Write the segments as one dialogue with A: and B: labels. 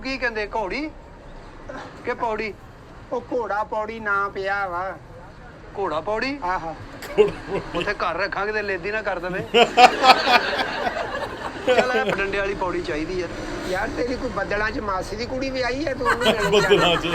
A: ਕੀ ਕਹਿੰਦੇ ਘੋੜੀ ਕਿ ਪੌੜੀ?
B: ਉਹ ਘੋੜਾ ਪੌੜੀ ਨਾ ਪਿਆ ਵਾ।
A: ਘੋੜਾ ਪੌੜੀ
B: ਆਹਾ
A: ਉੱਥੇ ਘਰ ਰੱਖਾਂਗੇ ਤੇ ਲੇਦੀ ਨਾ ਕਰ ਦਵੇ। ਚੱਲ ਇਹ ਡੰਡੇ ਵਾਲੀ ਪੌੜੀ ਚਾਹੀਦੀ
B: ਯਾਰ ਤੇਰੀ ਕੋਈ ਬੱਦਲਾਂ 'ਚ ਮਾਸੀ ਦੀ ਕੁੜੀ ਵੀ ਆਈ ਹੈ ਤੂੰ
C: ਬੱਦਲਾਂ 'ਚ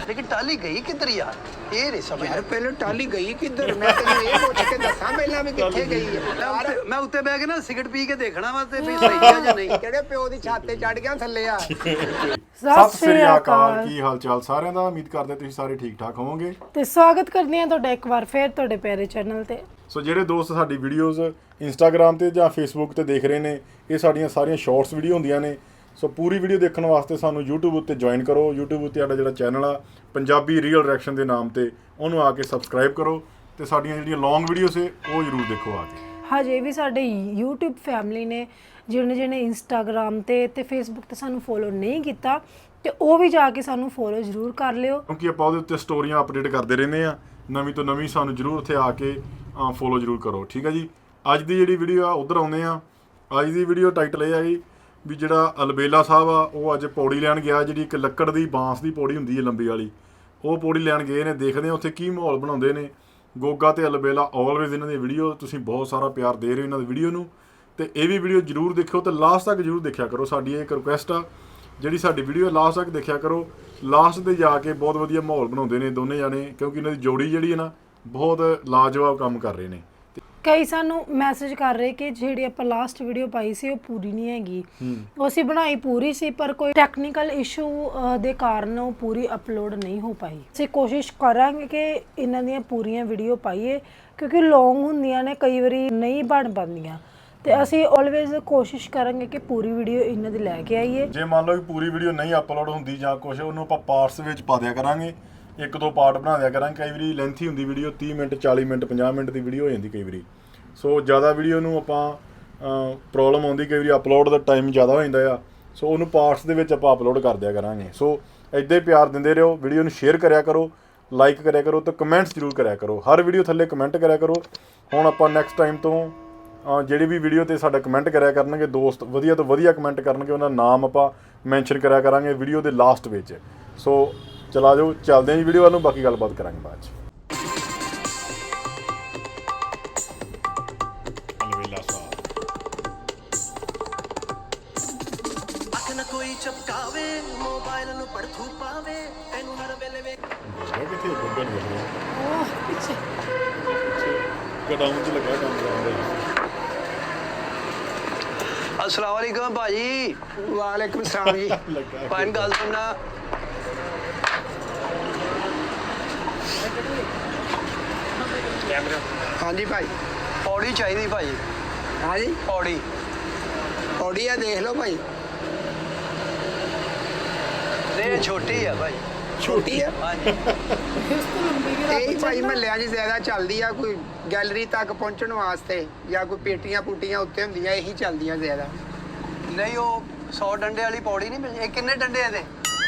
A: ਲੇਕਿਨ ਟਾਲੀ ਗਈ ਕਿੱਧਰ ਯਾਰ? ਇਹ ਨਹੀਂ ਸਮਝ
B: ਯਾਰ ਪਹਿਲਾਂ ਟਾਲੀ ਗਈ ਕਿੱਧਰ? ਮੈਂ ਤੈਨੂੰ ਇਹ ਪੁੱਛ ਕੇ ਦੱਸਾਂ ਪਹਿਲਾਂ ਵੀ ਕਿੱਥੇ ਗਈ ਹੈ।
A: ਮੈਂ ਉੱਤੇ ਬਹਿ ਕੇ ਨਾ ਸਿਗਰਟ ਪੀ ਕੇ ਦੇਖਣਾ ਵਾ ਤੇ ਵੀ ਸਹੀ ਆ ਜਾਂ ਨਹੀਂ।
B: ਕਿਹੜੇ ਪਿਓ ਦੀ ਛੱਤ ਤੇ ਚੜ ਗਿਆ ਥੱਲੇ ਆ।
C: ਸਤਿ ਸ੍ਰੀ ਅਕਾਲ, ਕੀ ਹਾਲ ਚਾਲ ਸਾਰਿਆਂ ਦਾ? ਉਮੀਦ ਕਰਦੇ ਤੁਸੀਂ ਸਾਰੇ ਠੀਕ ਠਾਕ ਹੋਵੋਗੇ
D: ਤੇ ਸਵਾਗਤ ਕਰਦੇ ਹਾਂ ਤੁਹਾਡਾ ਇੱਕ ਵਾਰ ਫੇਰ ਤੁਹਾਡੇ ਪਿਆਰੇ ਚੈਨਲ ਤੇ।
C: ਸੋ ਜਿਹੜੇ ਦੋਸਤ ਸਾਡੀ ਵੀਡੀਓਜ਼ ਇੰਸਟਾਗ੍ਰਾਮ ਤੇ ਜਾਂ ਫੇਸਬੁੱਕ ਤੇ ਦੇਖ ਰਹੇ ਨੇ, ਇਹ ਸਾਡੀਆਂ ਸਾਰੀਆਂ ਸ਼ਾਰਟਸ ਵੀਡੀਓ ਹੁੰਦੀਆਂ ਨੇ। ਸੋ ਪੂਰੀ ਵੀਡੀਓ ਦੇਖਣ ਵਾਸਤੇ ਸਾਨੂੰ YouTube ਉੱਤੇ ਜੁਆਇਨ ਕਰੋ। YouTube ਉੱਤੇ ਸਾਡਾ ਜਿਹੜਾ ਚੈਨਲ ਆ ਪੰਜਾਬੀ ਰੀਅਲ ਰਿਐਕਸ਼ਨ ਦੇ ਨਾਮ ਤੇ, ਉਹਨੂੰ ਆ ਕੇ ਸਬਸਕ੍ਰਾਈਬ ਕਰੋ ਤੇ ਸਾਡੀਆਂ ਜਿਹੜੀਆਂ ਲੌਂਗ ਵੀਡੀਓਜ਼ ਏ ਉਹ ਜ਼ਰੂਰ ਦੇਖੋ ਆ ਕੇ।
D: ਹਜੇ ਵੀ ਸਾਡੇ YouTube ਫੈਮਿਲੀ ਨੇ ਜਿਹਨੇ ਇੰਸਟਾਗ੍ਰਾਮ ਤੇ ਫੇਸਬੁੱਕ ਤੇ ਸਾਨੂੰ ਫੋਲੋ ਨਹੀਂ ਕੀਤਾ ਤੇ ਉਹ ਵੀ ਜਾ ਕੇ ਸਾਨੂੰ ਫੋਲੋ ਜ਼ਰੂਰ ਕਰ ਲਿਓ,
C: ਕਿਉਂਕਿ ਆਪਾਂ ਉਹਦੇ ਉੱਤੇ ਸਟੋਰੀਆਂ ਅਪਡੇਟ ਕਰਦੇ ਰਹਿੰਦੇ ਆ ਨਵੀਂ ਤੋਂ ਨਵੀਂ। ਸਾਨੂੰ ਜ਼ਰੂਰ ਉੱਥੇ ਆ ਕੇ ਫੋਲੋ ਜ਼ਰੂਰ ਕਰੋ, ਠੀਕ ਹੈ ਜੀ। ਅੱਜ ਦੀ ਜਿਹੜੀ ਵੀਡੀਓ ਆ ਉੱਧਰ ਆਉਂਦੇ ਆ। ਅੱਜ ਦੀ ਵੀਡੀਓ ਟਾਈਟਲ ਇਹ ਹੈਗੀ ਵੀ ਜਿਹੜਾ ਅਲਬੇਲਾ ਸਾਹਿਬ ਆ ਉਹ ਅੱਜ ਪੌੜੀ ਲੈਣ ਗਿਆ, ਜਿਹੜੀ ਇੱਕ ਲੱਕੜ ਦੀ ਬਾਂਸ ਦੀ ਪੌੜੀ ਹੁੰਦੀ ਹੈ ਲੰਬੀ ਵਾਲੀ, ਉਹ ਪੌੜੀ ਲੈਣ ਗਏ ਨੇ। ਦੇਖਦੇ ਆ ਉੱਥੇ ਕੀ ਮਾਹੌਲ ਬਣਾਉਂਦੇ ਨੇ। ਗੋਗਾ ਤੇ ਅਲਬੇਲਾ ਆਲਵੇਜ਼ ਇਹਨਾਂ ਦੀ ਵੀਡੀਓ, ਤੁਸੀਂ ਬਹੁਤ ਸਾਰਾ ਪਿਆਰ ਦੇ ਰਹੇ ਹੋ ਇਹਨਾਂ ਦੀ ਵੀਡੀਓ ਨੂੰ, ਤੇ ਇਹ ਵੀ ਵੀਡੀਓ ਜ਼ਰੂਰ ਦੇਖਿਓ ਤੇ ਲਾਸਟ ਤੱਕ ਜ਼ਰੂਰ ਦੇਖਿਆ ਕਰੋ। ਸਾਡੀ ਇਹ ਇੱਕ ਰਿਕੁਐਸਟ ਆ, ਜਿਹੜੀ ਸਾਡੀ ਵੀਡੀਓ ਲਾਸਟ ਤੱਕ ਦੇਖਿਆ ਕਰੋ। ਲਾਸਟ ਤੇ ਜਾ ਕੇ ਬਹੁਤ ਵਧੀਆ ਮਾਹੌਲ ਬਣਾਉਂਦੇ ਨੇ ਦੋਨੇ ਜਾਣੇ, ਕਿਉਂਕਿ ਇਹਨਾਂ ਦੀ ਜੋੜੀ ਜਿਹੜੀ ਹੈ ਨਾ ਬਹੁਤ ਲਾਜਵਾਬ ਕੰਮ ਕਰ ਰਹੇ ਨੇ।
D: ਕਈ ਸਾਨੂੰ ਮੈਸੇਜ ਕਰ ਰਹੇ ਕਿ ਜਿਹੜੀ ਆਪਾਂ ਲਾਸਟ ਵੀਡੀਓ ਪਾਈ ਸੀ ਉਹ ਪੂਰੀ ਨਹੀਂ ਹੈਗੀ। ਉਹ ਅਸੀਂ ਬਣਾਈ ਪੂਰੀ ਸੀ ਪਰ ਕੋਈ ਟੈਕਨੀਕਲ ਇਸ਼ੂ ਦੇ ਕਾਰਨ ਉਹ ਪੂਰੀ ਅਪਲੋਡ ਨਹੀਂ ਹੋ ਪਾਈ। ਅਸੀਂ ਕੋਸ਼ਿਸ਼ ਕਰਾਂਗੇ ਕਿ ਇਹਨਾਂ ਦੀਆਂ ਪੂਰੀਆਂ ਵੀਡੀਓ ਪਾਈਏ, ਕਿਉਂਕਿ ਲੌਂਗ ਹੁੰਦੀਆਂ ਨੇ, ਕਈ ਵਾਰੀ ਨਹੀਂ ਬਣ ਪਾਉਂਦੀਆਂ, ਤੇ ਅਸੀਂ ਆਲਵੇਜ਼ ਕੋਸ਼ਿਸ਼ ਕਰਾਂਗੇ ਕਿ ਪੂਰੀ ਵੀਡੀਓ ਇਹਨਾਂ ਦੀ ਲੈ ਕੇ ਆਈਏ।
C: ਜੇ ਮੰਨ ਲਓ ਕਿ ਪੂਰੀ ਵੀਡੀਓ ਨਹੀਂ ਅਪਲੋਡ ਹੁੰਦੀ ਜਾਂ ਕੁਝ, ਉਹਨੂੰ ਆਪਾਂ ਪਾਰਟਸ ਵਿੱਚ ਪਾ ਦਿਆ ਕਰਾਂਗੇ, ਇੱਕ ਦੋ ਪਾਰਟ ਬਣਾ ਦਿਆ ਕਰਾਂਗੇ। ਕਈ ਵਾਰੀ ਲੈਂਥੀ ਹੁੰਦੀ ਵੀਡੀਓ, 30 ਮਿੰਟ 40 ਮਿੰਟ 50 ਮਿੰਟ ਦੀ ਵੀਡੀਓ ਹੋ ਜਾਂਦੀ ਕਈ ਵਾਰੀ। ਸੋ ਜ਼ਿਆਦਾ ਵੀਡੀਓ ਨੂੰ ਆਪਾਂ ਪ੍ਰੋਬਲਮ ਆਉਂਦੀ, ਕਈ ਵਾਰੀ ਅਪਲੋਡ ਦਾ ਟਾਈਮ ਜ਼ਿਆਦਾ ਹੋ ਜਾਂਦਾ ਆ। ਸੋ ਉਹਨੂੰ ਪਾਰਟਸ ਦੇ ਵਿੱਚ ਆਪਾਂ ਅਪਲੋਡ ਕਰ ਦਿਆ ਕਰਾਂਗੇ। ਸੋ ਇੱਦਾਂ ਹੀ ਪਿਆਰ ਦਿੰਦੇ ਰਹੋ, ਵੀਡੀਓ ਨੂੰ ਸ਼ੇਅਰ ਕਰਿਆ ਕਰੋ, ਲਾਈਕ ਕਰਿਆ ਕਰੋ ਤੇ ਕਮੈਂਟਸ ਜ਼ਰੂਰ ਕਰਿਆ ਕਰੋ। ਹਰ ਵੀਡੀਓ ਥੱਲੇ ਕਮੈਂਟ ਕਰਿਆ ਕਰੋ। ਹੁਣ ਆਪਾਂ ਨੈਕਸਟ ਟਾਈਮ ਤੋਂ ਜਿਹੜੀ ਵੀ ਵੀਡੀਓ ਤੇ ਸਾਡਾ ਕਮੈਂਟ ਕਰਿਆ ਕਰਨਗੇ ਦੋਸਤ, ਵਧੀਆ ਤੋਂ ਵਧੀਆ ਕਮੈਂਟ ਕਰਨਗੇ, ਉਹਨਾਂ ਦਾ ਨਾਮ ਆਪਾਂ ਮੈਂਸ਼ਨ ਕਰਿਆ ਕਰਾਂਗੇ ਵੀਡੀਓ ਦੇ ਲਾਸਟ ਵਿੱਚ। ਸੋ ਚਲਾ ਜਾਓ, ਚੱਲਦੇ ਹਾਂ ਜੀ ਵੀਡੀਓ ਵੱਲ ਨੂੰ, ਬਾਕੀ ਗੱਲਬਾਤ ਕਰਾਂਗੇ ਬਾਅਦ 'ਚ। ਅਲਬੇਲਾ ਸਾਹਿਬ
E: ਕੋਈ ਚਪਕਾਵੇ ਮੋਬਾਈਲ ਨੂੰ ਪੜਥੂ ਪਾਵੇ ਤੈਨੂੰ ਹਰ ਵੇਲੇ ਵੇ
C: ਕਿੱਥੇ ਗੁੱਗਲ ਦੇਖ ਰਿਹਾ
D: ਉਹ ਪਿੱਛੇ
C: ਗਡਾਊਨ 'ਚ ਲੱਗਾ ਕੰਮ ਕਰਦਾ।
A: अस्सलाम वालेकुम भाजी।
B: ਵਾਲੇਕੁਮ ਸਲਾਮ ਜੀ।
A: ਭਾਈ ਗੱਲ ਸੁਣਨਾ,
B: ਹਾਂਜੀ ਭਾਈ।
A: ਪੌੜੀ ਚਾਹੀਦੀ ਭਾਜੀ।
B: ਹਾਂਜੀ
A: ਪੌੜੀ
B: ਪੌੜੀ ਆ, ਦੇਖ ਲਓ ਭਾਈ।
A: ਇਹ ਛੋਟੀ ਆ ਭਾਈ।
B: ਛੋਟੀ ਆ
A: ਹਾਂਜੀ।
B: ਇਹ ਭਾਈ ਮਹੱਲਿਆਂ 'ਚ ਜ਼ਿਆਦਾ ਚੱਲਦੀ ਆ, ਕੋਈ ਗੈਲਰੀ ਤੱਕ ਪਹੁੰਚਣ ਵਾਸਤੇ ਜਾਂ ਕੋਈ ਪੇਟੀਆਂ ਪੂਟੀਆਂ ਉੱਤੇ ਹੁੰਦੀਆਂ, ਇਹੀ ਚੱਲਦੀਆਂ ਜ਼ਿਆਦਾ।
A: ਨਹੀਂ ਉਹ 100 ਡੰਡੇ ਵਾਲੀ ਪੌੜੀ ਨਹੀਂ ਮਿਲਦੀ। ਇਹ ਕਿੰਨੇ ਡੰਡੇ ਇਹਦੇ?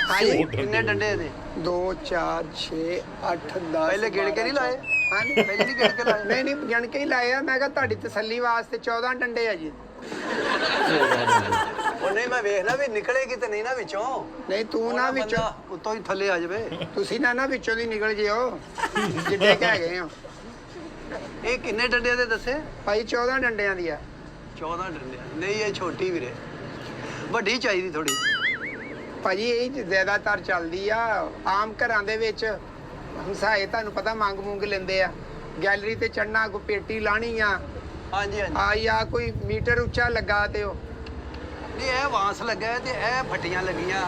B: ਹਾਂਜੀ
A: ਕਿੰਨੇ ਡੰਡੇ ਇਹਦੇ?
B: 2 4 6 8 10
A: ਪਹਿਲੇ ਗਿਣ ਕੇ ਨਹੀਂ ਲਾਏ?
B: ਹਾਂਜੀ
A: ਪਹਿਲੇ ਨਹੀਂ ਗਿਣ ਕੇ ਲਾਏ?
B: ਨਹੀਂ ਗਿਣ ਕੇ ਹੀ ਲਾਏ ਆ। ਮੈਂ ਕਿਹਾ ਤੁਹਾਡੀ ਤਸੱਲੀ ਵਾਸਤੇ 14 ਡੰਡੇ ਆ ਜੀ।
A: ਉਹ ਨਹੀਂ, ਮੈਂ ਵੇਖਣਾ ਵੀ ਨਿਕਲੇਗੀ ਤੇ ਨਹੀਂ ਨਾ ਵਿੱਚੋਂ।
B: ਨਹੀਂ ਤੂੰ ਨਾ ਵਿੱਚੋਂ,
A: ਉੱਤੋਂ ਹੀ ਥੱਲੇ ਆ ਜਾਵੇ।
B: ਤੁਸੀਂ ਨਾ ਵਿੱਚੋਂ ਦੀ ਨਿਕਲ ਜਿਓ ਜਿੱਡੇ ਕਿ ਹੈਗੇ ਆ।
A: ਇਹ ਕਿੰਨੇ ਡੰਡੇ ਦੇ ਦੱਸੇ
B: ਭਾਈ 14 ਡੰਡਿਆਂ ਦੀ ਆ।
A: 14 ਡੰਡੇ? ਨਹੀਂ ਇਹ ਛੋਟੀ ਵੀਰੇ, ਵੱਡੀ ਚਾਹੀਦੀ ਥੋੜੀ।
B: ਭਾਜੀ ਇਹ ਜ਼ਿਆਦਾਤਰ ਚੱਲਦੀ ਆ ਆਮ ਘਰਾਂ ਦੇ ਵਿੱਚ। ਹੰਸਾਏ ਤੁਹਾਨੂੰ ਪਤਾ ਮੰਗ ਮੁੰਗ ਲੈਂਦੇ ਆ, ਗੈਲਰੀ ਤੇ ਚੜਨਾ, ਕੋਈ ਪੇਟੀ ਲਾਣੀ ਆ,
A: ਹਾਂਜੀ ਹਾਂਜੀ।
B: ਆ ਜਾਂ ਕੋਈ ਮੀਟਰ ਉੱਚਾ ਲੱਗਾ ਤੇ ਉਹ
A: ਨਹੀਂ ਇਹ ਵਾਂਸ ਲੱਗਾ ਤੇ ਇਹ ਫੱਟੀਆਂ ਲੱਗੀਆਂ।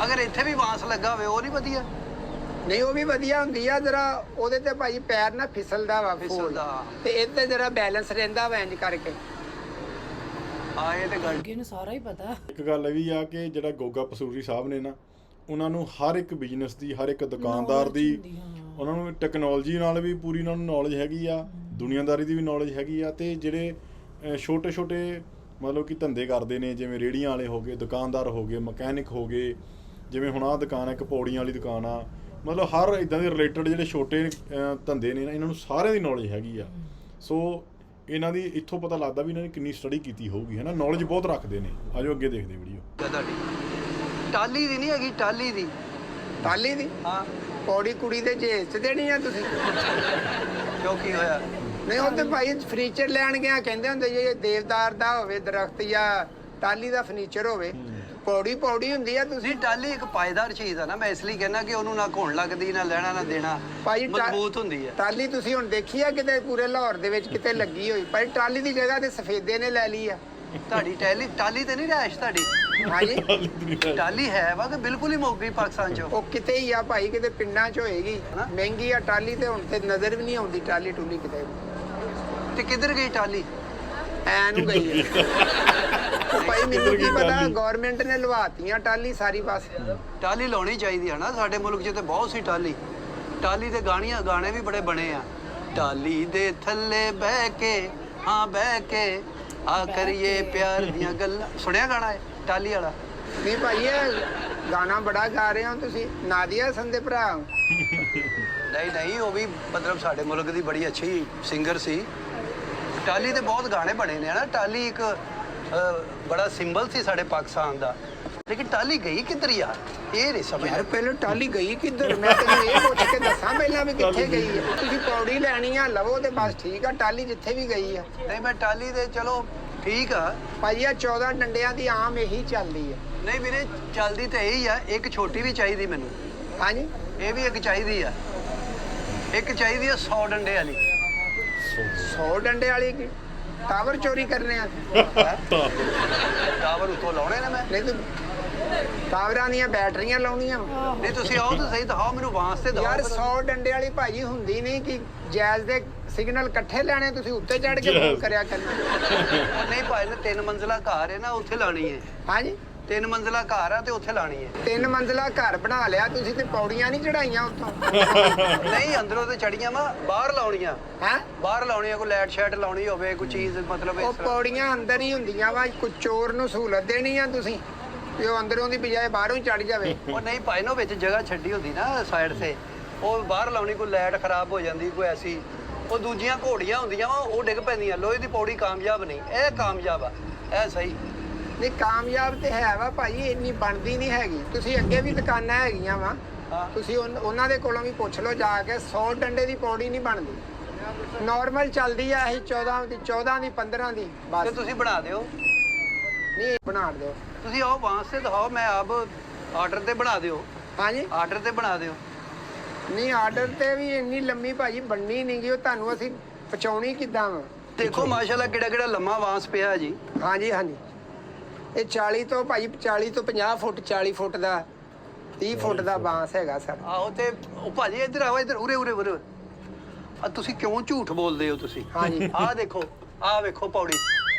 A: ਅਗਰ ਇੱਥੇ ਵੀ ਵਾਂਸ ਲੱਗਾ ਹੋਵੇ ਉਹ ਨਹੀਂ ਵਧੀਆ?
B: ਨਹੀਂ ਉਹ ਵੀ ਵਧੀਆ ਹੁੰਦੀ ਆ। ਜਰਾ ਉਹਦੇ ਤੇ ਭਾਈ ਪੈਰ ਨਾ ਫਿਸਲਦਾ ਵਾ,
A: ਫਿਸਲਦਾ।
B: ਤੇ ਇਹਦੇ ਜਰਾ ਬੈਲੈਂਸ ਰਹਿੰਦਾ ਵਾ ਇੰਜ ਕਰਕੇ।
A: ਹਾਂ ਇਹ ਤੇ ਗੱਲ
D: ਅੱਗੇ ਨੂੰ ਸਾਰਾ ਹੀ ਪਤਾ।
C: ਇੱਕ ਗੱਲ ਇਹ ਵੀ ਆ ਕਿ ਜਿਹੜਾ ਗੋਗਾ ਪਸੂਰੀ ਸਾਹਿਬ ਨੇ ਨਾ, ਉਹਨਾਂ ਨੂੰ ਹਰ ਇੱਕ ਬਿਜ਼ਨਸ ਦੀ, ਹਰ ਇੱਕ ਦੁਕਾਨਦਾਰ ਦੀ, ਉਹਨਾਂ ਨੂੰ ਟੈਕਨੋਲੋਜੀ ਨਾਲ ਵੀ ਪੂਰੀ ਉਹਨਾਂ ਨੂੰ ਨੌਲੇਜ ਹੈਗੀ ਆ, ਦੁਨੀਆਦਾਰੀ ਦੀ ਵੀ ਨੌਲੇਜ ਹੈਗੀ ਆ। ਤੇ ਜਿਹੜੇ ਛੋਟੇ ਛੋਟੇ ਮਤਲਬ ਕਿ ਧੰਦੇ ਕਰਦੇ ਨੇ, ਜਿਵੇਂ ਰੇਹੜੀਆਂ ਵਾਲੇ ਹੋ ਗਏ, ਦੁਕਾਨਦਾਰ ਹੋ ਗਏ, ਮਕੈਨਿਕ ਹੋ ਗਏ, ਜਿਵੇਂ ਹੁਣ ਆਹ ਦੁਕਾਨ ਹੈ ਇੱਕ ਪੌੜੀਆਂ ਵਾਲੀ ਦੁਕਾਨ ਆ, ਮਤਲਬ ਹਰ ਇੱਦਾਂ ਦੇ ਰਿਲੇਟਡ ਜਿਹੜੇ ਛੋਟੇ ਧੰਦੇ ਨੇ ਨਾ, ਇਹਨਾਂ ਨੂੰ ਸਾਰਿਆਂ ਦੀ ਨੌਲੇਜ ਹੈਗੀ ਆ। ਸੋ ਇਹਨਾਂ ਦੀ ਇੱਥੋਂ ਪਤਾ ਲੱਗਦਾ ਵੀ ਇਹਨਾਂ ਨੇ ਕਿੰਨੀ ਸਟੱਡੀ ਕੀਤੀ ਹੋਊਗੀ, ਹੈ ਨਾ। ਨੌਲੇਜ ਬਹੁਤ ਰੱਖਦੇ ਨੇ। ਆਜੋ ਅੱਗੇ ਦੇਖਦੇ ਵੀਡੀਓ।
A: ਤੁਹਾਡੀ ਟਾਲੀ ਦੀ ਨਹੀਂ ਹੈਗੀ, ਟਾਲੀ ਦੀ।
B: ਟਾਲੀ ਦੀ
A: ਹਾਂ
B: ਪੌੜੀ ਕੁੜੀ ਦੇ ਜੇਬ 'ਚ ਦੇਣੀ ਆ ਤੁਸੀਂ?
A: ਕਿਉਂ ਕੀ ਹੋਇਆ?
B: ਨਹੀਂ ਉਹ ਤੇ ਭਾਈ ਫਰਨੀਚਰ ਲੈਣ ਗਿਆ, ਕਹਿੰਦੇ ਹੁੰਦੇ ਜੇ ਦੇਵਦਾਰ ਦਾ ਹੋਵੇ ਦਰਖਤ ਜਾਂ ਟਾਲੀ ਦਾ ਫਰਨੀਚਰ ਹੋਵੇ, ਪੌੜੀ ਪੌੜੀ ਹੁੰਦੀ ਆ। ਤੁਸੀਂ
A: ਤੁਸੀਂ ਟਾਲੀ ਇੱਕ ਪਾਇਦਾਰ ਚੀਜ਼ ਆ ਨਾ, ਮੈਂ ਇਸ ਲਈ ਕਹਿੰਦਾ ਕਿ ਉਹਨੂੰ ਨਾ ਘੁਣ ਲੱਗਦੀ, ਨਾ ਲੈਣਾ ਨਾ ਦੇਣਾ,
B: ਭਾਈ
A: ਮਜ਼ਬੂਤ ਹੁੰਦੀ ਹੈ।
B: ਟਾਲੀ ਤੁਸੀਂ ਹੁਣ ਦੇਖੀ ਆ ਕਿਤੇ ਪੂਰੇ ਲਾਹੌਰ ਦੇ ਵਿੱਚ ਕਿਤੇ ਲੱਗੀ ਹੋਈ? ਭਾਈ ਟਾਲੀ ਦੀ ਜਗ੍ਹਾ ਤੇ ਸਫੇਦੇ ਨੇ ਲੈ ਲਈ ਆ।
A: ਤੁਹਾਡੀ ਟਾਲੀ ਤੇ ਨਹੀਂ ਰਹਿਸ਼ ਤੁਹਾਡੀ?
B: ਹਾਂਜੀ
A: ਟਾਲੀ ਹੈ ਵਾ ਕਿ ਬਿਲਕੁਲ ਹੀ ਮੁੱਕ ਗਈ ਪਾਕਿਸਤਾਨ ਚੋਂ?
B: ਉਹ ਕਿਤੇ ਹੀ ਆ ਭਾਈ, ਕਿਤੇ ਪਿੰਡਾਂ 'ਚ ਹੋਏਗੀ।
A: ਹਾਂ।
B: ਮਹਿੰਗੀ ਆ ਟਾਲੀ ਤੇ ਹੁਣ ਤੇ ਨਜ਼ਰ ਵੀ ਨਹੀਂ ਆਉਂਦੀ ਟਾਲੀ ਟੂਲੀ ਕਿਤੇ।
A: ਤੇ ਕਿੱਧਰ ਗਈ ਟਾਲੀ?
B: ਐ ਨੂੰ ਗਈ ਆ। ਉਹ ਭਾਈ ਮੈਨੂੰ ਕੀ ਪਤਾ, ਗਵਰਨਮੈਂਟ ਨੇ ਲਵਾਤੀਆਂ ਟਾਲੀ ਸਾਰੀ ਪਾਸੇ।
A: ਟਾਲੀ ਲਾਉਣੀ ਚਾਹੀਦੀ ਹੈ ਨਾ, ਸਾਡੇ ਮੁਲਕ 'ਚ ਤੇ ਬਹੁਤ ਸੀ ਟਾਲੀ। ਟਾਲੀ ਦੇ ਗਾਣੇ ਵੀ ਬੜੇ ਬਣੇ ਆ। ਟਾਲੀ ਦੇ ਥੱਲੇ ਬਹਿ ਕੇ, ਹਾਂ ਬਹਿ ਕੇ ਆ ਕਰੀਏ ਪਿਆਰ ਦੀਆਂ ਗੱਲਾਂ, ਸੁਣਿਆ ਗਾਣਾ ਹੈ ਟਾਲੀ ਵਾਲਾ?
B: ਨਹੀਂ ਭਾਈ ਇਹ ਗਾਣਾ ਬੜਾ ਗਾ ਰਹੇ ਹੋ ਤੁਸੀਂ, ਨਾਦੀਆ ਹਸਨ ਦੇ ਭਰਾ।
A: ਨਹੀਂ ਨਹੀਂ, ਉਹ ਵੀ ਮਤਲਬ ਸਾਡੇ ਮੁਲਕ ਦੀ ਬੜੀ ਅੱਛੀ ਸਿੰਗਰ ਸੀ। ਟਾਲੀ ਦੇ ਬਹੁਤ ਗਾਣੇ ਬਣੇ ਨੇ ਨਾ। ਟਾਲੀ ਇੱਕ ਬੜਾ ਸਿੰਬਲ ਸੀ ਸਾਡੇ ਪਾਕਿਸਤਾਨ ਦਾ। ਲੇਕਿਨ ਟਾਲੀ ਗਈ ਕਿੱਧਰ ਯਾਰ, ਇਹ ਨਹੀਂ ਸਮਝ।
B: ਯਾਰ ਪਹਿਲਾਂ ਟਾਲੀ ਗਈ ਕਿੱਧਰ? ਮੈਂ ਤੈਨੂੰ ਇਹ ਪੁੱਛ ਕੇ ਦੱਸਾਂ ਪਹਿਲਾਂ ਵੀ ਕਿੱਥੇ ਗਈ ਹੈ। ਤੁਸੀਂ ਪੌੜੀ ਲੈਣੀ ਆ ਲਵੋ ਤੇ ਬਸ ਠੀਕ ਆ। ਟਾਲੀ ਜਿੱਥੇ ਵੀ ਗਈ ਆ।
A: ਨਹੀਂ ਮੈਂ ਟਾਲੀ ਦੇ ਚਲੋ ਠੀਕ ਆ।
B: ਭਾਈ ਆ 14 ਡੰਡਿਆਂ ਦੀ ਆਮ ਇਹੀ ਚੱਲਦੀ ਹੈ।
A: ਨਹੀਂ ਵੀਰੇ ਚੱਲਦੀ ਤਾਂ ਇਹੀ ਆ, ਇੱਕ ਛੋਟੀ ਵੀ ਚਾਹੀਦੀ ਮੈਨੂੰ।
B: ਹਾਂਜੀ
A: ਇਹ ਵੀ ਇੱਕ ਚਾਹੀਦੀ ਆ, ਇੱਕ ਚਾਹੀਦੀ ਆ 100 ਡੰਡੇ ਵਾਲੀ।
B: 100 ਡੰਡੇ ਵਾਲੀ ਕੀ ਟਾਵਰ ਚੋਰੀ ਕਰਨੇ ਆ?
A: ਟਾਵਰ ਉੱਤੋਂ ਲਾਉਣੇ ਨੇ ਮੈਂ?
B: ਨਹੀਂ ਤੂੰ ਟਾਵਰਾਂ ਦੀਆਂ ਬੈਟਰੀਆਂ ਲਾਉਣੀਆਂ ਵਾ।
A: ਨਹੀਂ ਤੁਸੀਂ ਆਓ ਤਾਂ ਸਹੀ, ਦਿਖਾਓ ਮੈਨੂੰ ਵਾਸਤੇ ਦਿਖਾਓ।
B: ਯਾਰ 100 ਡੰਡੇ ਵਾਲੀ ਭਾਜੀ ਹੁੰਦੀ ਨਹੀਂ ਕਿ ਜੈਜ਼ ਦੇ ਸਿਗਨਲ ਇਕੱਠੇ ਲੈਣੇ, ਤੁਸੀਂ ਉੱਤੇ ਚੜ ਕੇ ਫੋਨ ਕਰਿਆ ਕਰਨਾ।
A: ਉਹ ਨਹੀਂ ਭਾਈ ਨੇ 3 ਮੰਜ਼ਿਲਾ ਘਰ ਹੈ ਨਾ, ਉੱਥੇ ਲਾਣੀ ਹੈ।
B: ਹਾਂਜੀ
A: 3 ਮੰਜ਼ਿਲਾ ਘਰ ਆ ਤੇ ਉੱਥੇ ਲਾਣੀ ਹੈ।
B: 3 ਮੰਜ਼ਿਲਾ ਘਰ ਬਣਾ ਲਿਆ ਤੁਸੀਂ ਤੇ ਪੌੜੀਆਂ ਨਹੀਂ ਚੜਾਈਆਂ ਉੱਤੋਂ?
A: ਨਹੀਂ ਅੰਦਰੋਂ ਤੇ ਚੜੀਆਂ ਵਾ, ਬਾਹਰ ਲਾਉਣੀਆਂ।
B: ਹੈ
A: ਬਾਹਰ ਲਾਉਣੀਆਂ, ਕੋਈ ਲਾਈਟ ਸ਼ੈਟ ਲਾਉਣੀ ਹੋਵੇ, ਕੋਈ ਚੀਜ਼ ਮਤਲਬ
B: ਉਹ
A: ਇਸ ਤਰ੍ਹਾਂ।
B: ਪੌੜੀਆਂ ਅੰਦਰ ਹੀ ਹੁੰਦੀਆਂ ਵਾ। ਕੋਈ ਚੋਰ ਨੂੰ ਸਹੂਲਤ ਦੇਣੀ ਆ ਤੁਸੀਂ ਕਿ ਉਹ ਅੰਦਰੋਂ ਦੀ ਬਜਾਏ ਬਾਹਰੋਂ ਹੀ ਚੜ ਜਾਵੇ?
A: ਉਹ ਨਹੀਂ ਭਾਈ ਨੋ ਵਿੱਚ ਜਗ੍ਹਾ ਛੱਡੀ ਹੁੰਦੀ ਨਾ ਸਾਈਡ ਤੇ, ਉਹ ਬਾਹਰ ਲਾਉਣੀ, ਕੋਈ ਲਾਈਟ ਖਰਾਬ ਹੋ ਜਾਂਦੀ ਕੋਈ ਐਸੀ। ਉਹ ਦੂਜੀਆਂ ਘੋੜੀਆਂ ਹੁੰਦੀਆਂ ਵਾ, ਉਹ ਡਿੱਗ ਪੈਂਦੀਆਂ। ਲੋਹੇ ਦੀ ਪੌੜੀ ਕਾਮਯਾਬ ਨਹੀਂ, ਇਹ ਕਾਮਯਾਬ ਆ, ਇਹ ਸਹੀ।
B: ਨਹੀਂ ਕਾਮਯਾਬ ਤੇ ਹੈ ਵਾ ਭਾਈ, ਇੰਨੀ ਬਣਦੀ ਨਹੀਂ ਹੈਗੀ। ਤੁਸੀਂ ਅੱਗੇ ਵੀ ਦੁਕਾਨਾਂ ਹੈਗੀਆਂ ਵਾ,
A: ਹਾਂ।
B: ਤੁਸੀਂ ਉਹਨਾਂ ਦੇ ਕੋਲੋਂ ਵੀ ਪੁੱਛ ਲਓ ਜਾ ਕੇ। 100 ਡੰਡੇ ਦੀ ਪੌੜੀ ਨਹੀਂ ਬਣਦੀ, ਨਾਰਮਲ ਚੱਲਦੀ ਆ ਇਹ 14 ਦੀ 15 ਦੀ
A: ਤੇ
B: ਬਸ।
A: ਤੁਸੀਂ ਬਣਾ ਦਿਓ।
B: ਨਹੀਂ ਬਣਾ ਦਿਓ।
A: ਤੁਸੀਂ ਆਓ ਵਾਸਤੇ ਦਿਖਾਓ, ਮੈਂ ਆਪ ਆਰਡਰ ਤੇ ਬਣਾ ਦਿਓ।
B: ਹਾਂਜੀ
A: ਆਰਡਰ ਤੇ ਬਣਾ ਦਿਓ।
B: ਨਹੀਂ ਆਰਡਰ ਤੇ ਵੀ ਇੰਨੀ ਲੰਮੀ ਭਾਜੀ ਬਣਨੀ ਨਹੀਂ ਗੀ। ਉਹ ਤੁਹਾਨੂੰ ਅਸੀਂ ਪਹੁੰਚਾਉਣੀ ਕਿੱਦਾਂ ਵਾ?
A: ਦੇਖੋ ਮਾਸ਼ਾਅੱਲਾ ਕਿਹੜਾ ਕਿਹੜਾ ਲੰਮਾ ਵਾਂਸ ਪਿਆ ਜੀ।
B: ਹਾਂਜੀ ਹਾਂਜੀ ਇਹ 40 ਤੋਂ ਭਾਈ 40 ਤੋਂ 50 ਫੁੱਟ 40 ਫੁੱਟ ਦਾ 30 ਫੁੱਟ ਦਾ ਬਾਂਸ ਹੈਗਾ ਸਰ।
A: ਆਹੋ ਤੇ ਉਹ ਭਾਜੀ ਇੱਧਰ ਆਓ, ਇੱਧਰ ਉਰੇ ਉਰੇ ਉਰੇ। ਆ ਤੁਸੀਂ ਕਿਉਂ ਝੂਠ ਬੋਲਦੇ ਹੋ ਤੁਸੀਂ?
B: ਹਾਂਜੀ
A: ਆਹ ਦੇਖੋ, ਆਹ ਵੇਖੋ ਪੌੜੀ।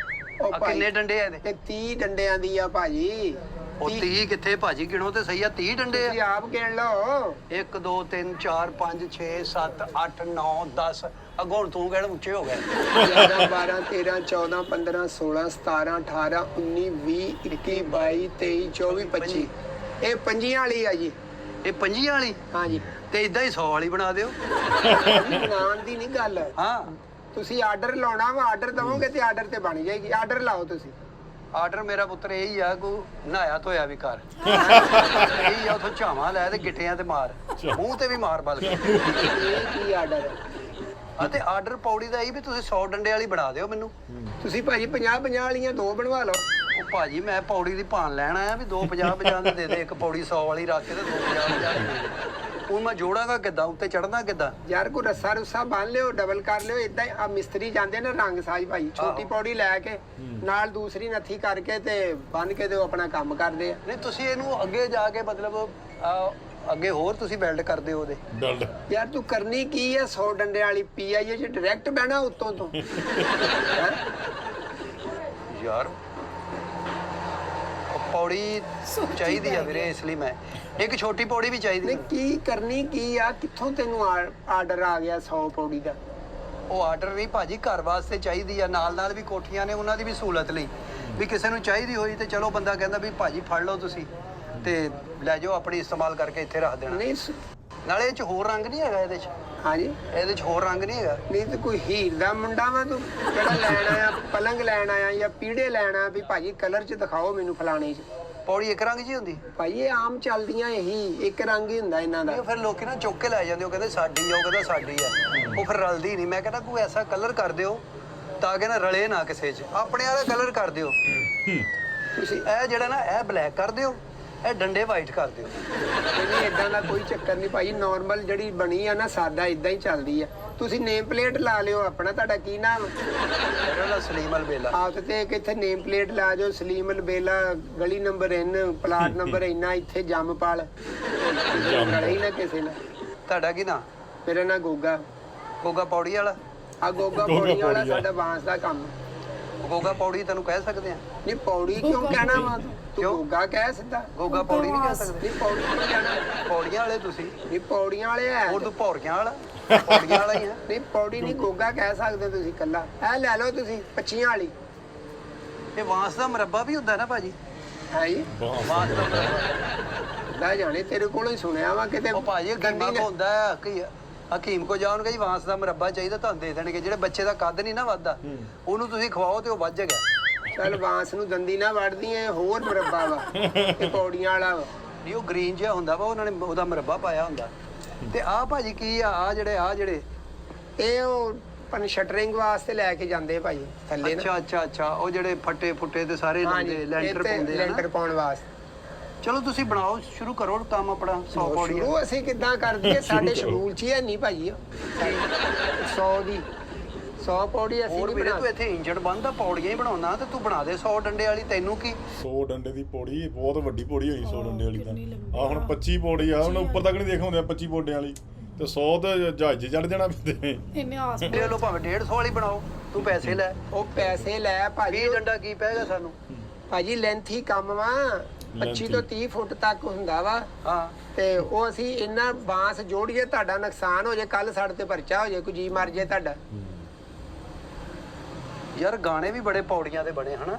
B: ਉਹ
A: ਆ ਕਿੰਨੇ ਡੰਡੇ ਆ ਇਹਦੇ?
B: ਇਹ 30 ਡੰਡਿਆਂ ਦੀ ਆ ਭਾਜੀ।
A: ਉਹ 30 ਕਿੱਥੇ ਭਾਜੀ, ਗਿਣੋ ਤੇ ਸਹੀ ਆ। 30 ਡੰਡੇ
B: ਤੁਸੀਂ
A: ਆ।
B: ਆਪ ਗਿਣ ਲਓ।
A: 1 2 3 4 5 6 7 8 9 10। ਅੱਗੋਂ ਹੁਣ ਤੂੰ ਕਹਿਣਾ ਉੱਚੇ ਹੋ ਗਏ।
B: 11 12 13 14 15 16 17 18 19 20 21 22 23 24 25 ਇਹ 25 ਵਾਲੀ ਆ ਜੀ।
A: ਇਹ 25 ਵਾਲੀ?
B: ਹਾਂਜੀ
A: ਤੇ ਇਦਾਂ ਹੀ 100 ਵਾਲੀ ਬਣਾ ਦਿਓ।
B: ਬਣਾਉਣ ਦੀ ਨਹੀਂ ਗੱਲ।
A: ਹਾਂ
B: ਤੁਸੀਂ ਆਰਡਰ ਲਾਉਣਾ ਵਾ, ਆਰਡਰ ਦਵੋਗੇ ਤੇ ਆਰਡਰ ਤੇ ਬਣ ਜਾਏਗੀ। ਆਰਡਰ ਲਾਓ ਤੁਸੀਂ।
A: ਆਰਡਰ ਮੇਰਾ ਪੁੱਤਰ ਇਹੀ ਆ, ਕੋ ਨਹਾਇਆ ਧੋਇਆ ਵੀ ਕਰ। ਇਹੀ ਆ, ਉਥੋਂ ਝਾਵਾਂ ਲੈ ਤੇ ਗਿੱਟਿਆਂ ਤੇ ਮਾਰ, ਮੂੰਹ ਤੇ ਵੀ ਮਾਰ ਬਲ।
B: ਇਹ ਕੀ ਆਰਡਰ ਹੈ?
A: ਅਤੇ ਆਰਡਰ ਪੌੜੀ ਦਾ ਇਹ ਵੀ ਤੁਸੀਂ 100 ਡੰਡੇ ਵਾਲੀ ਬਣਾ ਦਿਓ ਮੈਨੂੰ।
B: ਤੁਸੀਂ ਭਾਜੀ 50 ਵਾਲੀਆਂ ਦੋ ਬਣਵਾ ਲਓ।
A: ਉਹ ਭਾਜੀ ਮੈਂ ਪੌੜੀ ਦੀ ਭਾਨ ਲੈਣ ਆਇਆ ਵੀ 2 50 ਦੇ ਦੇ ਦੇ। ਇੱਕ ਪੌੜੀ 100 ਵਾਲੀ ਰੱਖ ਕੇ ਤੇ 2 50 ਦੀ ਦੇ ਦੇ। ਹੁਣ ਮੈਂ ਜੋੜਾਂਗਾ ਕਿੱਦਾਂ, ਉੱਤੇ ਚੜਨਾ ਕਿੱਦਾਂ?
B: ਯਾਰ ਕੋਈ ਰੱਸਾ ਰੁੱਸਾ ਬੰਨ ਲਿਓ, ਡਬਲ ਕਰ ਲਿਓ। ਇਦਾਂ ਆ ਮਿਸਤਰੀ ਜਾਂਦੇ ਨੇ ਰੰਗ ਸਾਜ ਭਾਈ, ਛੋਟੀ ਪੌੜੀ ਲੈ ਕੇ ਨਾਲ ਦੂਸਰੀ ਨੱਥੀ ਕਰਕੇ ਤੇ ਬੰਨ ਕੇ ਤੇ ਉਹ ਆਪਣਾ ਕੰਮ ਕਰਦੇ ਆ।
A: ਨਹੀਂ ਤੁਸੀਂ ਇਹਨੂੰ ਅੱਗੇ ਜਾ ਕੇ ਮਤਲਬ ਅੱਗੇ ਹੋਰ ਤੁਸੀਂ ਬਿਲਡ ਕਰਦੇ ਹੋ ਉਹਦੇ।
C: ਡਲਡ
B: ਯਾਰ ਤੂੰ ਕਰਨੀ ਕੀ ਆ? 100 ਡੰਡੇ ਵਾਲੀ PIA 'ਚ ਡਾਇਰੈਕਟ ਬਹਿਣਾ ਉੱਤੋਂ ਤੋਂ। ਹੈਂ?
A: ਯਾਰ ਉਹ ਪੌੜੀ ਚਾਹੀਦੀ ਆ ਵੀਰੇ, ਇਸ ਲਈ ਮੈਂ ਇੱਕ ਛੋਟੀ ਪੌੜੀ ਵੀ ਚਾਹੀਦੀ
B: ਨਹੀਂ
A: ਆ।
B: ਕੀ ਕਰਨੀ ਕੀ ਆ? ਕਿੱਥੋਂ ਤੈਨੂੰ ਆਰਡਰ ਆ ਗਿਆ 100 ਪੌੜੀ ਦਾ?
A: ਉਹ ਆਰਡਰ ਨਹੀਂ ਭਾਜੀ, ਘਰ ਵਾਸਤੇ ਚਾਹੀਦੀ ਆ। ਨਾਲ ਨਾਲ ਵੀ ਕੋਠੀਆਂ ਨੇ, ਉਹਨਾਂ ਦੀ ਵੀ ਸਹੂਲਤ ਲਈ ਵੀ ਕਿਸੇ ਨੂੰ ਚਾਹੀਦੀ ਹੋਈ ਤੇ ਚਲੋ ਬੰਦਾ ਕਹਿੰਦਾ ਵੀ ਭਾਜੀ ਫੜ ਲਓ ਤੁਸੀਂ ਤੇ ਲੈ ਜਾਓ, ਆਪਣੀ ਇਸਤੇਮਾਲ ਕਰਕੇ ਇੱਥੇ ਰੱਖ ਦੇਣਾ।
B: ਨਹੀਂ
A: ਨਾਲੇ ਇਹ ਚ ਹੋਰ ਰੰਗ ਨਹੀਂ ਹੈਗਾ ਇਹਦੇ ਚ?
B: ਹਾਂਜੀ
A: ਇਹਦੇ ਚ ਹੋਰ ਰੰਗ ਨਹੀਂ ਹੈਗਾ?
B: ਨਹੀਂ ਤੇ ਕੋਈ ਹੀਰ ਦਾ ਮੁੰਡਾ ਵਾ ਤੂੰ ਜਿਹੜਾ ਲੈਣ ਆਇਆ? ਪਲੰਗ ਲੈਣ ਆਇਆ ਜਾਂ ਪੀੜੇ ਲੈਣ ਆਇਆ ਵੀ ਭਾਜੀ ਕਲਰ 'ਚ ਦਿਖਾਓ ਮੈਨੂੰ ਫਲਾਣੇ 'ਚ?
A: ਪੌੜੀ ਇੱਕ ਰੰਗ ਜੀ ਹੁੰਦੀ?
B: ਭਾਜੀ ਇਹ ਆਮ ਚੱਲਦੀਆਂ ਇਹੀ ਇੱਕ ਰੰਗ ਹੀ ਹੁੰਦਾ ਇਹਨਾਂ ਦਾ।
A: ਨਹੀਂ ਫਿਰ ਲੋਕੀ ਨਾ ਚੁੱਕ ਕੇ ਲੈ ਜਾਂਦੇ, ਉਹ ਕਹਿੰਦੇ ਸਾਡੀ ਆ, ਉਹ ਕਹਿੰਦਾ ਸਾਡੀ ਆ, ਉਹ ਫਿਰ ਰਲਦੀ ਨਹੀਂ। ਮੈਂ ਕਹਿੰਦਾ ਕੋਈ ਐਸਾ ਕਲਰ ਕਰ ਦਿਓ ਤਾਂ ਕਿ ਨਾ ਰਲੇ ਨਾ ਕਿਸੇ 'ਚ, ਆਪਣੇ ਵਾਲਾ ਕਲਰ ਕਰ ਦਿਓ ਤੁਸੀਂ। ਇਹ ਜਿਹੜਾ ਨਾ ਇਹ ਬਲੈਕ ਕਰ ਦਿਓ, ਇਹ ਡੰਡੇ ਵਾਈਟ ਕਰ ਦਿਓ।
B: ਨਹੀਂ ਇਦਾਂ ਦਾ ਕੋਈ ਚੱਕਰ ਨਹੀਂ ਭਾਜੀ, ਨਾਰਮਲ ਜਿਹੜੀ ਬਣੀ ਆ ਨਾ ਸਾਦਾ ਇਦਾਂ ਹੀ ਚੱਲਦੀ ਆ। ਤੁਸੀਂ ਨੇਮ ਪਲੇਟ ਲਾ ਲਿਓ ਆਪਣਾ, ਤੁਹਾਡਾ ਕੀ ਨਾਮ?
A: ਮੇਰਾ ਨਾਮ ਸਲੀਮ ਅਲਬੇਲਾ।
B: ਆਪ ਤੇ ਇੱਥੇ ਨੇਮ ਪਲੇਟ ਲਾ ਜੋ ਸਲੀਮ ਅਲਬੇਲਾ, ਗਲੀ ਨੰਬਰ N, ਪਲਾਟ ਨੰਬਰ ਇੰਨਾ, ਇੱਥੇ ਜੰਮਪਾਲ। ਗਲੀ ਨਾ ਕਿਸੇ ਨਾਲ।
A: ਤੁਹਾਡਾ ਕੀ ਨਾਂ?
B: ਮੇਰਾ ਨਾਂ ਗੋਗਾ।
A: ਗੋਗਾ ਪੌੜੀ ਵਾਲਾ?
B: ਆ ਗੋਗਾ ਪੌੜੀ ਵਾਲਾ ਸਾਡਾ ਬਾਂਸ ਦਾ ਕੰਮ।
A: ਗੋਗਾ ਪੌੜੀ ਤੈਨੂੰ ਕਹਿ ਸਕਦੇ ਆ?
B: ਨਹੀਂ ਪੌੜੀ ਕਿਉਂ ਕਹਿਣਾ ਵਾ ਤੂੰ? ਗੋਗਾ ਕਹਿ ਸਿੱਧਾ।
A: ਗੋਗਾ ਪੌੜੀ ਨਹੀਂ ਕਹਿ ਸਕਦੇ?
B: ਨਹੀਂ ਪੌੜੀ ਕਿਉਂ ਕਹਿਣਾ?
A: ਪੌੜੀਆਂ ਵਾਲੇ ਤੁਸੀਂ?
B: ਨਹੀਂ ਪੌੜੀਆਂ ਵਾਲੇ ਆ।
A: ਹੋਰ ਤੂੰ ਭੌਰੀਆਂ ਵਾਲਾ? ਪੌੜੀਆਂ ਵਾਲਾ ਹੀ ਆ।
B: ਨਹੀਂ ਪੌੜੀ ਨਹੀਂ, ਗੋਗਾ ਕਹਿ ਸਕਦੇ ਤੁਸੀਂ ਕੱਲਾ। ਇਹ ਲੈ ਲਓ ਤੁਸੀਂ 25 ਵਾਲੀ।
A: ਇਹ ਵਾਂਸ ਦਾ ਮੁਰੱਬਾ ਵੀ ਹੁੰਦਾ ਨਾ ਭਾਜੀ?
B: ਹੈ ਜੀ
A: ਵਾਂਸ ਦਾ ਮੁਰੱਬਾ।
B: ਲੈ ਜਾਣੇ ਤੇਰੇ ਕੋਲੋਂ ਹੀ ਸੁਣਿਆ ਵਾ ਕਿਤੇ।
A: ਉਹ ਭਾਜੀ ਹਕੀਮਾਂ ਕੋ ਹੁੰਦਾ ਹੈ ਕਿ ਹਕੀਮ ਕੋ ਜਾਓਗੇ ਜੀ ਵਾਂਸ ਦਾ ਮੁਰੱਬਾ ਚਾਹੀਦਾ, ਤੁਹਾਨੂੰ ਦੇ ਦੇਣਗੇ। ਜਿਹੜੇ ਬੱਚੇ ਦਾ ਕੱਦ ਨਹੀਂ ਨਾ ਵੱਧਦਾ ਉਹਨੂੰ ਤੁਸੀਂ ਖਵਾਓ ਤੇ ਉਹ ਵੱਧ ਜਾਏਗਾ।
B: ਚੱਲ ਬਾਂਸ ਨੂੰ ਦੰਦੀ ਨਾ ਵੜਦੀ ਐ, ਹੋਰ ਮੁਰੱਬਾ ਵਾ ਇਹ ਪੌੜੀਆਂ ਵਾਲਾ ਵਾ।
A: ਨਹੀਂ ਉਹ ਗ੍ਰੀਨ ਜਿਹਾ ਹੁੰਦਾ ਵਾ, ਉਹਨਾਂ ਨੇ ਉਹਦਾ ਮੁਰੱਬਾ ਪਾਇਆ ਹੁੰਦਾ। ਤੇ ਆਹ ਭਾਜੀ ਕੀ ਆ? ਆ ਜਿਹੜੇ
B: ਇਹ ਉਹ ਪਨ ਸ਼ਟਰਿੰਗ ਵਾਸਤੇ ਲੈ ਕੇ ਜਾਂਦੇ ਭਾਈ ਥੱਲੇ ਨਾ।
A: ਅੱਛਾ ਉਹ ਜਿਹੜੇ ਫੱਟੇ ਫੁੱਟੇ ਤੇ ਸਾਰੇ ਲਾਉਂਦੇ, ਲੈਂਟਰ ਪਾਉਂਦੇ ਆ
B: ਲੈਂਟਰ
A: ਨਾ।
B: ਪਾਉਣ ਵਾਸਤੇ।
A: ਚਲੋ ਤੁਸੀਂ ਬਣਾਓ, ਸ਼ੁਰੂ ਕਰੋ ਕੰਮ ਆਪਣਾ। 100 ਪੌੜੀ
B: ਸ਼ੁਰੂ ਅਸੀਂ ਕਿੱਦਾਂ ਕਰ ਦਈਏ? ਸਾਡੇ ਸ਼ਡਿਊਲ 'ਚ ਹੀ ਹੈ ਨਹੀਂ ਭਾਜੀ। 100 ਪੌੜੀ ਅਸੀਂ
A: ਹੋਰ
B: ਨਹੀਂ
A: ਵੀਰੇ
B: ਬਣਾ।
A: ਤੂੰ ਇੱਥੇ ਇੰਜਣ ਬੰਦ ਆ, ਪੌੜੀਆਂ ਹੀ ਬਣਾਉਣਾ ਤੇ ਤੂੰ ਬਣਾ ਦੇ 100 ਡੰਡੇ ਵਾਲੀ। ਤੈਨੂੰ ਕੀ?
C: 100 ਡੰਡੇ ਦੀ ਪੌੜੀ ਬਹੁਤ ਵੱਡੀ ਪੌੜੀ ਹੋਈ 100 ਡੰਡੇ ਵਾਲੀ ਤਾਂ। ਆ ਹੁਣ 25 ਪੌੜੀ ਆ, ਹੁਣ ਉੱਪਰ ਤੱਕ ਨਹੀਂ ਦੇਖ ਹੁੰਦੇ 25 ਪੌੜਿਆਂ ਵਾਲੀ ਤੇ 100 ਤੇ ਜਹਾਜ਼ ਚੜ ਜਾਣਾ ਪੈਂਦੇ।
D: ਇਹਨੇ ਆਸ
A: ਦੇ ਲੋ ਭਾਵੇਂ 150 ਵਾਲੀ ਬਣਾਓ, ਤੂੰ ਪੈਸੇ ਲੈ।
B: ਉਹ ਪੈਸੇ ਲੈ ਭਾਜੀ।
A: 20 ਡੰਡਾ ਕੀ ਪਏਗਾ ਸਾਨੂੰ?
B: ਭਾਜੀ ਲੈਂਥੀ ਕੰਮ ਵਾ 25 ਤੋਂ 30 ਫੁੱਟ ਤੱਕ ਹੁੰਦਾ ਵਾ।
A: ਹਾਂ
B: ਤੇ ਉਹ ਅਸੀਂ ਇੰਨਾ ਬਾਂਸ ਜੋੜੀਏ ਤੁਹਾਡਾ ਨੁਕਸਾਨ ਹੋ ਜਾਏ, ਕੱਲ ਸਾਡੇ ਤੇ ਪਰਚਾ ਹੋ ਜਾਏ, ਕੋਈ ਜੀ ਮਰ ਜਾਏ ਤੁਹਾਡਾ।
A: ਯਾਰ ਗਾਣੇ ਵੀ ਬੜੇ ਪੌੜੀਆਂ ਦੇ ਬਣੇ ਹਨਾ?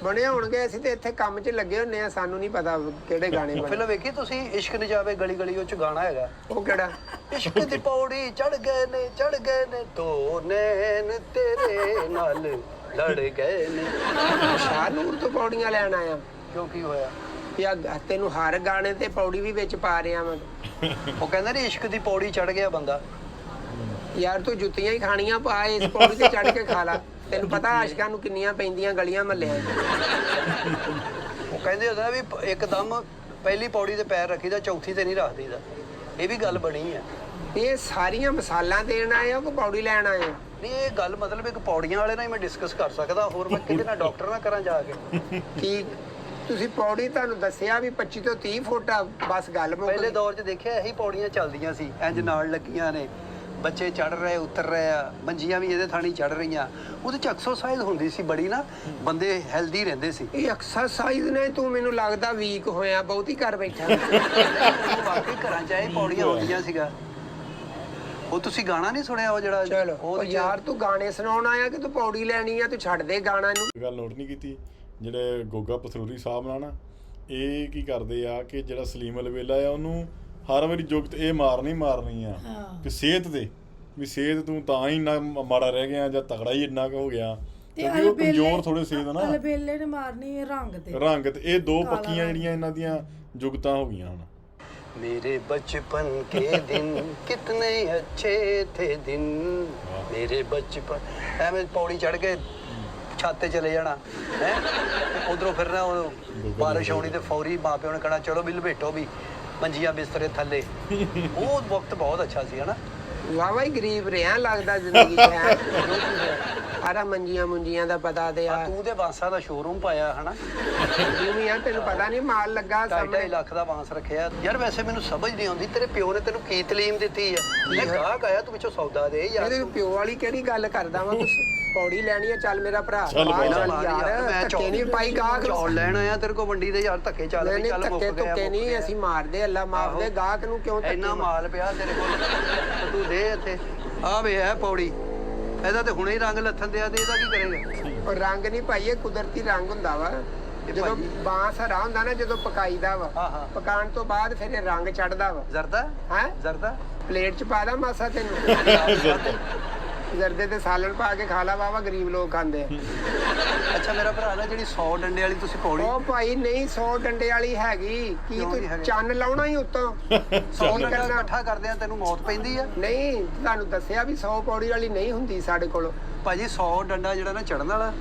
B: ਬਣੇ ਹੋਣਗੇ, ਅਸੀਂ ਤੇ ਇੱਥੇ ਕੰਮ 'ਚ ਲੱਗੇ ਹੁੰਨੇ ਆ, ਸਾਨੂੰ ਨਹੀਂ ਪਤਾ ਕਿਹੜੇ ਗਾਣੇ ਬਣੇ।
A: ਫਿਲਮ ਵੇਖੀ ਤੁਸੀਂ ਇਸ਼ਕ ਨਜਾਵੇ ਗਲੀ ਗਲੀ? ਉਹ ਚ ਗਾਣਾ ਹੈਗਾ,
B: ਉਹ ਕਿਹੜਾ?
A: ਇਸ਼ਕ ਦੀ ਪੌੜੀ ਚੜ ਗਏ ਨੇ ਦੋ ਨੈਣ ਤੇਰੇ ਨਾਲ ਲੜ ਗਏ ਨੇ।
B: ਸ਼ਾਹਨੂਰ ਤੋਂ ਪੌੜੀਆਂ ਲੈਣ ਆਇਆ।
A: ਕਿਉਂ ਕੀ ਹੋਇਆ?
B: ਯਾ ਤੈਨੂੰ ਹਰ ਗਾਣੇ ਤੇ ਪੌੜੀ ਵੀ ਵਿੱਚ ਪਾ ਰਿਹਾ ਮੈਂ।
A: ਉਹ ਕਹਿੰਦਾ ਨੇ ਇਸ਼ਕ ਦੀ ਪੌੜੀ ਚੜ ਗਿਆ ਬੰਦਾ।
B: ਯਾਰ ਤੂੰ ਜੁੱਤੀਆਂ ਹੀ ਖਾਣੀਆਂ, ਪਾ ਇਸ ਪੌੜੀ ਤੇ ਚੜ ਕੇ ਖਾ ਲਾ। ਤੈਨੂੰ ਪਤਾ ਆਸ਼ਕਾਂ ਨੂੰ ਕਿੰਨੀਆਂ ਪੈਂਦੀਆਂ ਗਲੀਆਂ ਮਹੱਲਿਆਂ 'ਚ।
A: ਉਹ ਕਹਿੰਦੇ ਹੁੰਦਾ ਵੀ ਇੱਕਦਮ ਪਹਿਲੀ ਪੌੜੀ ਤੇ ਪੈਰ ਰੱਖੀਦਾ, ਚੌਥੀ ਤੇ ਨਹੀਂ ਰੱਖਦੀਦਾ। ਇਹ ਵੀ ਗੱਲ ਬਣੀ ਆ।
B: ਇਹ ਸਾਰੀਆਂ ਮਸਾਲਾਂ ਦੇਣ ਆਏ ਹੋ ਕਿ ਪੌੜੀ ਲੈਣ ਆਏ ਹੋ?
A: ਨਹੀਂ ਇਹ ਗੱਲ ਮਤਲਬ ਇੱਕ ਪੌੜੀਆਂ ਵਾਲੇ ਨਾਲ ਹੀ ਮੈਂ ਡਿਸਕਸ ਕਰ ਸਕਦਾ, ਹੋਰ ਮੈਂ ਕਿਹਦੇ ਨਾਲ ਡਾਕਟਰ ਨਾਲ ਕਰਾਂ ਜਾ ਕੇ।
B: ਕੀ ਤੁਸੀਂ ਪੌੜੀ ਤੁਹਾਨੂੰ ਦੱਸਿਆ ਵੀ 25 ਤੋਂ 30 ਫੁੱਟ ਆ, ਬਸ ਗੱਲ ਮੁੱਕ
A: ਪਹਿਲੇ
B: ਗਈ।
A: ਦੌਰ 'ਚ ਦੇਖਿਆ ਇਹੀ ਪੌੜੀਆਂ ਚੱਲਦੀਆਂ ਸੀ, ਇੰਜ ਨਾਲ ਲੱਗੀਆਂ ਨੇ, ਬੱਚੇ ਚੜ ਰਹੇ ਉਤਰ ਰਹੇ ਆ, ਮੰਜੀਆਂ ਵੀ ਇਹਦੇ ਥਾਣੀ ਚੜ ਰਹੀਆਂ। ਉਹਦੇ 'ਚ ਐਕਸਰਸਾਈਜ਼ ਹੁੰਦੀ ਸੀ ਬੜੀ ਨਾ, ਬੰਦੇ ਹੈਲਦੀ ਰਹਿੰਦੇ ਸੀ।
B: ਇਹ ਐਕਸਰਸਾਈਜ਼ ਨੇ ਤੂੰ ਮੈਨੂੰ ਲੱਗਦਾ ਵੀਕ ਹੋਇਆ, ਬਹੁਤੀ ਕਰ ਬੈਠਾ।
A: ਵਾਕਈ ਘਰਾਂ 'ਚ ਇਹ ਪੌੜੀਆਂ ਹੁੰਦੀਆਂ ਸੀਗਾ। ਉਹ ਤੁਸੀਂ ਗਾਣਾ ਨਹੀਂ ਸੁਣਿਆ ਉਹ ਜਿਹੜਾ?
B: ਚਲੋ ਉਹ ਯਾਰ ਤੂੰ ਗਾਣੇ ਸੁਣਾਉਣ ਆਇਆ ਕਿ ਤੂੰ ਪੌੜੀ ਲੈਣੀ ਆ? ਤੂੰ ਛੱਡ ਦੇ ਗਾਣਾ ਨੂੰ।
C: ਗੱਲ ਨੋਟ ਨਹੀਂ ਕੀਤੀ, ਜਿਹੜੇ ਗੋਗਾ ਪਸਰੂਰੀ ਸਾਹਿਬ ਨਾਲ ਨਾ ਇਹ ਕੀ ਕਰਦੇ ਆ ਕਿ ਜਿਹੜਾ ਸਲੀਮ ਅਲਵੇਲਾ ਆ ਉਹਨੂੰ ਹਰ ਵਾਰੀ ਜੁਗਤ ਇਹ ਮਾਰਨੀ ਆ ਕਿ ਸਿਹਤ ਤੇ ਵੀ ਸਿਹਤ ਤੂੰ ਤਾਂ ਹੀ ਇੰਨਾ ਮਾੜਾ ਰਹਿ ਗਿਆ ਜਾਂ ਤਗੜਾ ਹੀ ਇੰਨਾ ਕੁ ਹੋ ਗਿਆ ਕਿਉਂਕਿ ਉਹ ਕਮਜ਼ੋਰ ਥੋੜੇ ਸਿਹਤ ਨਾ।
D: ਅਲਬੇਲੇ ਨੇ ਮਾਰਨੀ ਰੰਗ ਤੇ
C: ਇਹ ਦੋ ਪੱਕੀਆਂ ਜਿਹੜੀਆਂ ਇਹਨਾਂ ਦੀਆਂ ਜੁਗਤਾਂ ਹੋ ਗਈਆਂ ਹੁਣ।
A: मेरे बचपन के दिन कितने अच्छे थे दिन, मेरे बचपन। ਐਵੇਂ ਪੌੜੀ ਚੜ ਕੇ ਛੱਤ ਤੇ ਚਲੇ ਜਾਣਾ ਹੈ, ਉਧਰੋਂ ਫਿਰ ਨਾ ਉਹ ਬਾਰਿਸ਼ ਆਉਣੀ ਤੇ ਫੌਰੀ ਮਾਂ ਪਿਓ ਨੇ ਕਹਿਣਾ ਚਲੋ ਵੀ ਲਪੇਟੋ ਵੀ ਮੰਜੀਆਂ ਬਿਸਤਰੇ ਥੱਲੇ। ਉਹ ਵਕਤ ਬਹੁਤ ਅੱਛਾ ਸੀ ਹਨਾ?
B: ਵਾਵਾ ਹੀ ਗਰੀਬ ਰਿਹਾ ਲੱਗਦਾ ਜ਼ਿੰਦਗੀ 'ਚ ਹੈ। ਆਰਾ ਮੰਜੀਆਂ ਮੁੰਜੀਆਂ ਦਾ ਪਤਾ ਤੇ ਆ।
A: ਤੂੰ ਤੇ ਵਾਂਸਾਂ ਦਾ ਸ਼ੋਰੂਮ ਪਾਇਆ ਹਨਾ?
B: ਜਿਵੇਂ ਯਾਰ ਤੈਨੂੰ ਪਤਾ ਨਹੀਂ ਮਾਲ ਲੱਗਾ
A: 2.5
B: ਸਾਹਮਣੇ।
A: ਲੱਖ ਦਾ ਵਾਂਸ ਰੱਖਿਆ ਯਾਰ। ਵੈਸੇ ਮੈਨੂੰ ਸਮਝ ਨਹੀਂ ਆਉਂਦੀ ਤੇਰੇ ਪਿਓ ਨੇ ਤੈਨੂੰ ਕੀ ਤਾਲੀਮ ਦਿੱਤੀ ਆ? ਮੈਂ ਗਾਹਕ ਆਇਆ ਤੂੰ ਵਿੱਚੋਂ ਸੌਦਾ ਦੇ ਯਾਰ।
B: ਇਹਦੇ ਪਿਓ ਵਾਲੀ ਕਿਹੜੀ ਗੱਲ ਕਰਦਾ ਵਾ ਤੂੰ? ਪੌੜੀ ਲੈਣੀ ਆ, ਚੱਲ ਮੇਰਾ ਭਰਾ।
C: ਚੱਲ
B: ਆ
C: ਬਾਈ।
B: ਚੱਲ
A: ਮੈਂ
B: ਯਾਰ ਧੱਕੇ ਨਹੀਂ ਪਾਈ ਗਾਹਕ।
A: ਚੌਲ ਲੈਣ ਆਇਆ ਤੇਰੇ ਕੋਲ ਮੰਡੀ ਦੇ ਯਾਰ, ਧੱਕੇ ਚੱਲ
B: ਨਹੀਂ
A: ਵੀ ਚੱਲ ਮੁੱਕ
B: ਧੱਕੇ
A: ਗਿਆ
B: ਧੁੱਕੇ ਨਹੀਂ ਅਸੀਂ ਮਾਰਦੇ, ਅੱਲਾ ਮਾਫ ਦੇ। ਗਾਹਕ ਨੂੰ ਕਿਉਂ ਧੱਕੇ
A: ਇੰਨਾ ਮਾਲ ਪਿਆ ਤੇਰੇ ਕੋਲ ਤੇ ਤੂੰ ਦੇ ਇੱਥੇ। ਆ ਵੇ ਹੈ ਪੌੜੀ, ਇਹਦਾ ਤੇ ਹੁਣੇ ਹੀ ਰੰਗ ਲੱਥਣ ਦਿਆ ਤੇ ਇਹਦਾ ਕੀ ਕਰੇਗਾ?
B: ਉਹ ਰੰਗ ਨਹੀਂ ਭਾਈ, ਇਹ ਕੁਦਰਤੀ ਰੰਗ ਹੁੰਦਾ ਵਾ। ਜਦੋਂ ਬਾਂਸ ਹਰਾ ਹੁੰਦਾ ਨਾ, ਜਦੋਂ ਪਕਾਈਦਾ ਵਾ,
A: ਹਾਂ।
B: ਪਕਾਉਣ ਤੋਂ ਬਾਅਦ ਫਿਰ ਇਹ ਰੰਗ ਚੜਦਾ ਵਾ।
A: ਜ਼ਰਦਾ
B: ਹੈ
A: ਜ਼ਰਦਾ
B: ਪਲੇਟ 'ਚ ਪਾ ਦਾਂ ਮਾਸਾ ਤੈਨੂੰ? ਜ਼ਰਦੇ ਤੇ ਸਾਲਣ ਪਾ ਕੇ ਖਾ ਲਾ ਵਾਵਾ ਗਰੀਬ ਲੋਕ ਖਾਂਦੇ ਆ।
A: ਅੱਛਾ ਮੇਰਾ ਭਰਾ ਨਾ ਜਿਹੜੀ 100 ਡੰਡੇ ਵਾਲੀ ਤੁਸੀਂ ਪੌੜੀ
B: ਉਹ ਭਾਈ ਨਹੀਂ 100 ਡੰਡੇ ਵਾਲੀ ਹੈਗੀ ਕੀ
A: ਕਿਉਂ ਨਹੀਂ
B: ਤੂੰ
A: ਹੈਗੀ?
B: ਚੰਨ ਲਾਉਣਾ ਹੀ ਉੱਤੋਂ
A: 100
B: ਕੀ
A: ਡੰਡਾ
B: ਕਰਨਾ?
A: ਇਕੱਠਾ ਕਰਦੇ ਆ ਤੈਨੂੰ ਮੌਤ ਪੈਂਦੀ ਆ
B: ਨਹੀਂ ਤੁਹਾਨੂੰ ਦੱਸਿਆ ਵੀ 100 ਪੌੜੀ ਵਾਲੀ ਨਹੀਂ ਹੁੰਦੀ ਸਾਡੇ ਕੋਲ
A: ਭਾਜੀ 100 ਡੰਡਾ ਜਿਹੜਾ ਨਾ ਚੜਨ ਵਾਲਾ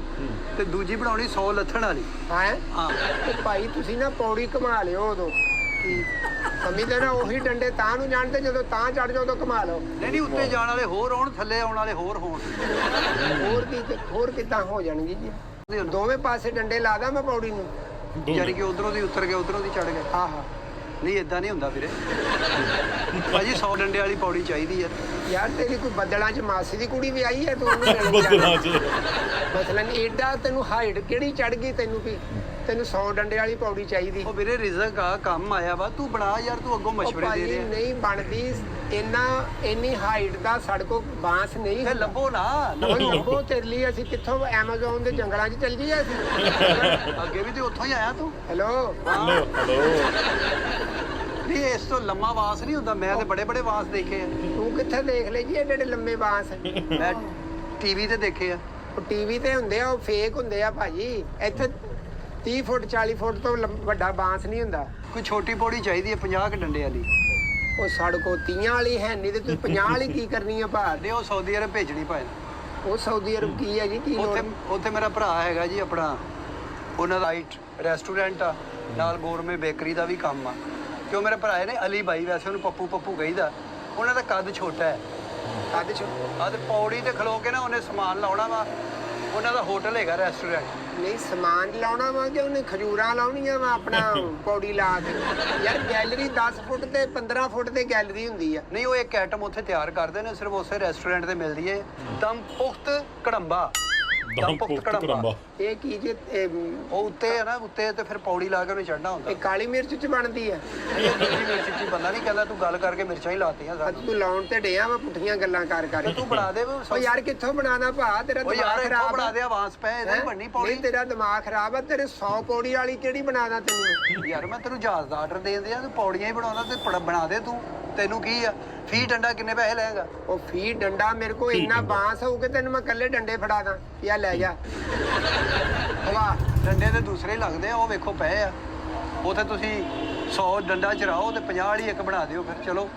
A: ਤੇ ਦੂਜੀ ਬਣਾਉਣੀ 100 ਲੱਥਣ ਵਾਲੀ
B: ਹੈ
A: ਹਾਂ
B: ਤੇ ਭਾਈ ਤੁਸੀਂ ਨਾ ਪੌੜੀ ਘੁਮਾ ਲਿਓ ਉਦੋਂ ਸਮਝਦੇ ਨਾ ਉਹੀ ਡੰਡੇ ਤਾਂ ਨੂੰ ਜਾਣਦੇ ਜਦੋਂ ਤਾਂ ਚੜ ਜਾਓ ਉਦੋਂ ਘੁਮਾ ਲਓ
A: ਨਹੀਂ ਉੱਤੇ ਜਾਣ ਵਾਲੇ ਹੋਰ ਹੋਣ ਥੱਲੇ ਆਉਣ ਵਾਲੇ ਹੋਰ ਹੋਣ
B: ਹੋਰ ਕਿੱਦਾਂ ਹੋ ਜਾਣਗੀ ਜੀ ਦੋਵੇਂ ਪਾਸੇ ਡੰਡੇ ਲਾ ਦਾਂ ਮੈਂ ਪੌੜੀ ਨੂੰ
A: ਯਾਨੀ ਕਿ ਉਧਰੋਂ ਦੀ ਉਤਰ ਗਿਆ ਉਧਰੋਂ ਦੀ ਚੜ ਗਿਆ
B: ਆਹਾ
A: ਨਹੀਂ ਇਦਾਂ ਨਹੀਂ ਹੁੰਦਾ ਵੀਰੇ ਭਾਜੀ 100 ਡੰਡੇ ਵਾਲੀ ਪੌੜੀ ਚਾਹੀਦੀ ਆ
B: ਯਾਰ ਤੇਰੀ ਕੋਈ ਬੱਦਲਾਂ 'ਚ ਮਾਸੀ ਦੀ ਕੁੜੀ ਵੀ ਆਈ ਹੈ ਤੂੰ ਉਹਨੂੰ ਮਿਲਣ
C: ਬੱਦਲਾਂ 'ਚ
B: ਜਾਣਾ। ਮਸਲਨ ਏਡਾ ਤੈਨੂੰ ਹਾਈਟ ਕਿਹੜੀ ਚੜ ਗਈ ਤੈਨੂੰ ਵੀ ਤੈਨੂੰ 100 ਡੰਡੇ ਵਾਲੀ ਪੌੜੀ ਚਾਹੀਦੀ
A: ਉਹ ਵੀਰੇ ਰਿਜ਼ਕ ਆ ਕੰਮ ਆਇਆ ਵਾ ਤੂੰ ਬਣਾ ਯਾਰ ਤੂੰ ਅੱਗੋਂ
B: ਉਹ
A: ਮਸ਼ਵਰੇ ਦੇ
B: ਭਾਈ
A: ਰਿਹਾ
B: ਨਹੀਂ ਬਣਦੀ ਇੰਨੀ ਹਾਈਟ ਦਾ ਸੜਕੋ ਬਾਂਸ ਨਹੀਂ
A: ਤੇ ਲੱਭੋ ਨਾ
B: ਉਹ ਲੱਭੋ ਤੇਰੇ ਲਈ ਅਸੀਂ ਕਿੱਥੋਂ ਐਮਾਜ਼ੋਨ ਦੇ ਜੰਗਲਾਂ 'ਚ ਚੱਲ ਜਾਈਏ ਅਸੀਂ
A: ਅੱਗੇ ਵੀ ਤੇ ਉੱਥੋਂ ਹੀ ਆਇਆ ਤੂੰ
B: ਹੈਲੋ
C: ਹਲੋ
A: ਨਹੀਂ ਇਸ ਤੋਂ ਲੰਮਾ ਵਾਸ ਨਹੀਂ ਹੁੰਦਾ ਮੈਂ ਤੇ ਬੜੇ ਬੜੇ ਵਾਸ ਦੇਖੇ ਆ
B: ਤੂੰ ਕਿੱਥੇ ਦੇਖ ਲਈ ਜੀ ਏਡੇ ਏਡੇ ਲੰਮੇ ਬਾਂਸ
A: ਮੈਂ ਟੀਵੀ ਤੇ ਦੇਖੇ ਆ
B: ਉਹ ਟੀਵੀ ਤੇ ਹੁੰਦੇ ਆ ਉਹ ਫੇਕ ਹੁੰਦੇ ਆ ਭਾਜੀ ਇੱਥੇ 30 ਫੁੱਟ 40 ਫੁੱਟ ਤੋਂ ਵੱਡਾ ਬਾਂਸ ਨਹੀਂ ਹੁੰਦਾ
A: ਕੋਈ ਛੋਟੀ ਪੌੜੀ ਚਾਹੀਦੀ ਹੈ 50 ਕ ਡੰਡੇ ਵਾਲੀ
B: ਉਹ ਸੜਕੋ 30 ਵਾਲੀ ਹੈ ਨਹੀਂ ਤੇ ਤੂੰ 50 ਵਾਲੀ ਕੀ ਕਰਨੀ ਆ ਭਾਰ
A: ਤੇ ਉਹ ਸਾਊਦੀ ਅਰਬ ਭੇਜਣੀ ਭਾਈ
B: ਉਹ ਸਾਊਦੀ ਅਰਬ ਕੀ ਹੈ ਜੀ ਕੀ ਲੋੜ
A: ਉੱਥੇ ਮੇਰਾ ਭਰਾ ਹੈਗਾ ਜੀ ਆਪਣਾ ਉਹਨਾਂ ਦਾ ਰਾਈਟ ਰੈਸਟੋਰੈਂਟ ਆ ਨਾਲ ਗੋਰਮੇ ਬੇਕਰੀ ਦਾ ਵੀ ਕੰਮ ਆ ਕਿਉਂ ਮੇਰੇ ਭਰਾ ਨੇ ਅਲੀ ਬਾਈ ਵੈਸੇ ਉਹਨੂੰ ਪੱਪੂ ਪੱਪੂ ਕਹੀਦਾ ਉਹਨਾਂ ਦਾ ਕੱਦ ਛੋਟਾ ਹੈ
B: ਕੱਦ ਚ
A: ਆ ਤੇ ਪੌੜੀ ਤੇ ਖਲੋ ਕੇ ਨਾ ਉਹਨੇ ਸਮਾਨ ਲਾਉਣਾ ਵਾ ਉਹਨਾਂ ਦਾ ਹੋਟਲ ਹੈਗਾ ਰੈਸਟੋਰੈਂਟ
B: ਨਹੀਂ ਸਮਾਨ ਲਾਉਣਾ ਵਾ ਕਿ ਉਹਨੇ ਖਜੂਰਾਂ ਲਾਉਣੀਆਂ ਵਾ ਆਪਣਾ ਪੌੜੀ ਲਾ ਕੇ ਯਾਰ ਗੈਲਰੀ 10 ਫੁੱਟ ਤੇ 15 ਫੁੱਟ ਤੇ ਗੈਲਰੀ ਹੁੰਦੀ ਆ
A: ਨਹੀਂ ਉਹ ਇੱਕ ਆਈਟਮ ਉੱਥੇ ਤਿਆਰ ਕਰਦੇ ਨੇ ਸਿਰਫ ਉਸੇ ਰੈਸਟੋਰੈਂਟ ਤੇ ਮਿਲਦੀ ਹੈ ਦਮ ਪੁਖਤ ਕੜੰਬਾ ਦਮ ਪੁਖਤ ਕੜੰਬਾ
B: ਇਹ ਕੀ ਜੇ
A: ਉਹ ਉੱਤੇ ਹੈ ਨਾ ਉੱਤੇ ਤੇ ਫਿਰ ਪੌੜੀ ਲਾ ਕੇ ਉਹਨੇ ਚੜਨਾ ਹੁੰਦਾ
B: ਇਹ ਕਾਲੀ ਮਿਰਚ ਚ ਬਣਦੀ ਆ
A: ਇਹ ਦੂਜੀ ਮਿਰਚ ਚ ਬੰਦਾ ਨਹੀਂ ਕਹਿੰਦਾ ਤੂੰ ਗੱਲ ਕਰਕੇ ਮਿਰਚਾਂ ਹੀ ਲਾਤੀਆਂ
B: ਅੱਜ
A: ਸਾਨੂੰ
B: ਤੂੰ ਲਾਉਣ ਤੇ ਡਿਆ ਵਾ ਪੁੱਠੀਆਂ ਗੱਲਾਂ ਕਰ
A: ਤੇ ਤੂੰ ਬਣਾ ਦੇ
B: ਉਹ ਯਾਰ ਕਿੱਥੋਂ ਬਣਾਣਾ ਭਾ ਤੇਰਾ
A: ਉਹ ਯਾਰ
B: ਦਿਮਾਗ
A: ਇੱਥੋਂ
B: ਖਰਾਬ
A: ਬਣਾ
B: ਆ
A: ਦੇ ਆਵਾਜ਼ ਪੈ ਇਹਦੀ
B: ਹੈਂ?
A: ਬਣਨੀ ਪੌੜੀ
B: ਨਹੀਂ ਤੇਰਾ ਦਿਮਾਗ ਖਰਾਬ ਆ ਤੇਰੇ 100 ਪੌੜੀ ਵਾਲੀ ਕਿਹੜੀ ਬਣਾਦਾ ਤੈਨੂੰ
A: ਯਾਰ ਮੈਂ ਤੈਨੂੰ ਜਹਾਜ਼ ਦਾ ਆਰਡਰ ਦੇ ਦਿਆਂ ਤੂੰ ਪੌੜੀਆਂ ਹੀ ਬਣਾਉਣਾ ਤੇ ਬਣਾ ਦੇ ਤੂੰ ਤੈਨੂੰ ਕੀ ਆ ਫੀ ਡੰਡਾ ਕਿੰਨੇ ਪੈਸੇ ਲਏਗਾ
B: ਉਹ ਫੀ ਡੰਡਾ ਮੇਰੇ ਕੋਲ ਇੰਨਾ ਬਾਂਸ ਹੋਊ ਕਿ ਤੈਨੂੰ ਮੈਂ ਇਕੱਲੇ ਡੰਡੇ ਫੜਾ ਦਾਂ ਯਾ ਲੈ ਜਾ ਵਾਹ
A: ਡੰਡੇ ਤੇ ਦੂਸਰੇ ਹੀ ਲੱਗਦੇ ਆ ਉਹ ਵੇਖੋ ਪਏ ਆ ਉਥੇ ਤੁਸੀਂ 100 ਡੰਡਾ ਚਰਾਓ ਤੇ 50 ਵਾਲੀ ਇੱਕ ਬਣਾ ਦਿਓ ਫਿਰ ਚਲੋ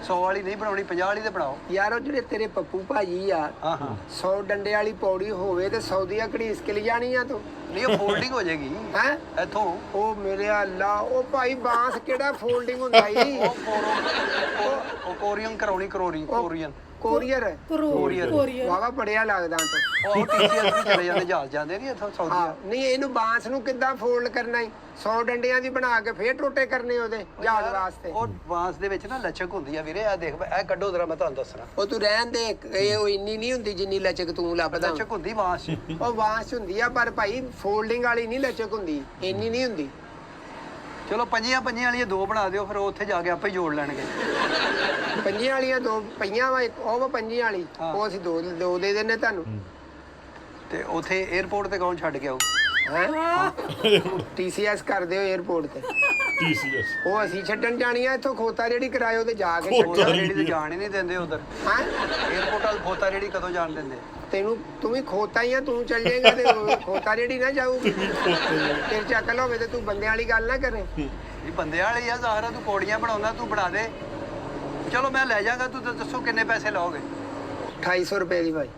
A: 100 ਵਾਲੀ ਨਹੀਂ ਬਣਾਉਣੀ 50 ਵਾਲੀ ਤੇ ਬਣਾਓ
B: ਯਾਰ ਉਹ ਜਿਹੜੇ ਤੇਰੇ ਪੱਪੂ ਭਾਜੀ ਆ
A: ਹਾਂ ਹਾਂ
B: 100 ਡੰਡੇ ਵਾਲੀ ਪੌੜੀ ਹੋਵੇ ਤੇ 100 ਦੀਆਂ ਘੜੀਸ ਕੇ ਲਿਜਾਣੀ ਆ ਤੂੰ
A: ਨਹੀਂ ਉਹ ਫੋਲਡਿੰਗ ਹੋ ਜਾਏਗੀ
B: ਹੈ
A: ਇੱਥੋਂ
B: ਉਹ ਮੇਰੇ ਅੱਲਾ ਉਹ ਭਾਈ ਬਾਂਸ ਕਿਹੜਾ ਫੋਲਡਿੰਗ ਹੁੰਦਾ ਈ
A: ਉਹ ਕੋਰੀਅਨ ਕਰਾਉਣੀ ਕੋਰੀਅਨ
B: ਕੋਰੀਅਰ
A: ਕੋਰੀਅਰ
B: ਵਾਵਾ ਪੜਿਆ ਲੱਗਦਾ ਤੂੰ
A: ਉਹ ਟੀਸੀਐਸ ਵੀ ਚਲੇ ਜਾਂਦੇ ਜਹਾਜ਼ ਜਾਂਦੇ ਨਹੀਂ ਇੱਥੋਂ
B: ਹਾਂ
A: ਸਾਊਦੀ
B: ਨਹੀਂ ਇਹਨੂੰ ਬਾਂਸ ਨੂੰ ਕਿੱਦਾਂ ਫੋਲਡ ਕਰਨਾ ਈ 100 ਡੰਡਿਆਂ ਦੀ ਬਣਾ ਕੇ ਫੇਰ ਟੋਟੇ ਕਰਨੇ ਉਹਦੇ ਜਹਾਜ਼ ਵਾਸਤੇ
A: ਉਹ ਬਾਂਸ ਦੇ ਵਿੱਚ ਨਾ ਲਚਕ ਹੁੰਦੀ ਆ ਵੀਰੇ ਆ ਦੇਖ ਇਹ ਕੱਢੋ ਜ਼ਰਾ ਮੈਂ ਤੁਹਾਨੂੰ ਦੱਸਣਾ
B: ਉਹ ਤੂੰ ਰਹਿਣ ਦੇ ਇਹ ਉਹ ਇੰਨੀ ਨਹੀਂ ਹੁੰਦੀ ਜਿੰਨੀ ਲਚਕ ਤੂੰ ਲੱਭਦਾ
A: ਲਚਕ ਹੁੰਦੀ ਬਾਂਸ 'ਚ
B: ਉਹ ਬਾਂਸ ਹੁੰਦੀ ਆ ਪਰ ਭਾਈ ਫੋਲਡਿੰਗ ਵਾਲੀ ਨਹੀਂ ਲਚਕ ਹੁੰਦੀ ਇੰਨੀ ਨਹੀਂ ਹੁੰਦੀ
A: ਚਲੋ ਪੰਜੀਆਂ ਵਾਲੀਆਂ ਦੋ ਬਣਾ ਦਿਓ ਫਿਰ ਉਹ ਉੱਥੇ ਜਾ ਕੇ ਆਪੇ ਹੀ ਜੋੜ ਲੈਣਗੇ
B: ਪੰਜੀਆਂ ਵਾਲੀਆਂ ਦੋ ਪਈਆਂ ਵਾ ਇੱਕ ਉਹ ਵਾ ਪੰਜੀਆਂ ਵਾਲੀ
A: ਹਾਂ।
B: ਉਹ ਅਸੀਂ ਦੋ ਦੇ ਦਿੰਨੇ ਤੁਹਾਨੂੰ
A: ਤੇ ਉੱਥੇ 에어ਪੋਰਟ ਤੇ ਕੌਣ ਛੱਡ ਕੇ ਆਊ
B: ਹੈ TCS ਕਰ ਦਿਓ 에어ਪੋਰਟ ਤੇ
C: TCS
B: ਉਹ ਅਸੀਂ ਛੱਡਣ ਜਾਣੀ ਆ ਇੱਥੋਂ ਖੋਤਾ ਜਿਹੜੀ ਕਰਾਇਓ ਤੇ ਜਾ ਕੇ
A: ਖੋਤਾ
B: ਛੱਡੋ
A: ਰੇੜੀ ਤੇ ਜਾਣ ਹੀ ਨਹੀਂ ਦਿੰਦੇ ਉਧਰ
B: ਹਾਂ
A: 에어ਪੋਰਟ ਵਾਲ ਖੋਤਾ ਰੇੜੀ ਕਦੋਂ ਜਾਣ ਦਿੰਦੇ
B: ਤੈਨੂੰ ਤੂੰ ਵੀ ਖੋਤਾ ਹੀ ਆ ਤੂੰ ਚੱਲ ਜਾਏਗਾ ਤੇ ਉਹ ਖੋਤਾ ਜਿਹੜੀ ਨਾ ਜਾਊਗੀ ਤੇਰੇ ਚ ਅਕਲ ਹੋਵੇ ਤੇ ਤੂੰ ਬੰਦਿਆਂ ਵਾਲੀ ਗੱਲ ਨਾ ਕਰੇ
A: ਇਹ ਬੰਦੇ ਵਾਲੀ ਆ ਜ਼ਾਹਰਾ ਤੂੰ ਪੌੜੀਆਂ ਬਣਾਉਂਦਾ ਤੂੰ ਬਣਾ ਦੇ ਚਲੋ ਮੈਂ ਲੈ ਜਾਗਾ ਤੂੰ ਦੱਸੋ ਕਿੰਨੇ ਪੈਸੇ ਲਾਓਗੇ
B: 2800 ਰੁਪਏ ਦੀ ਭਾਈ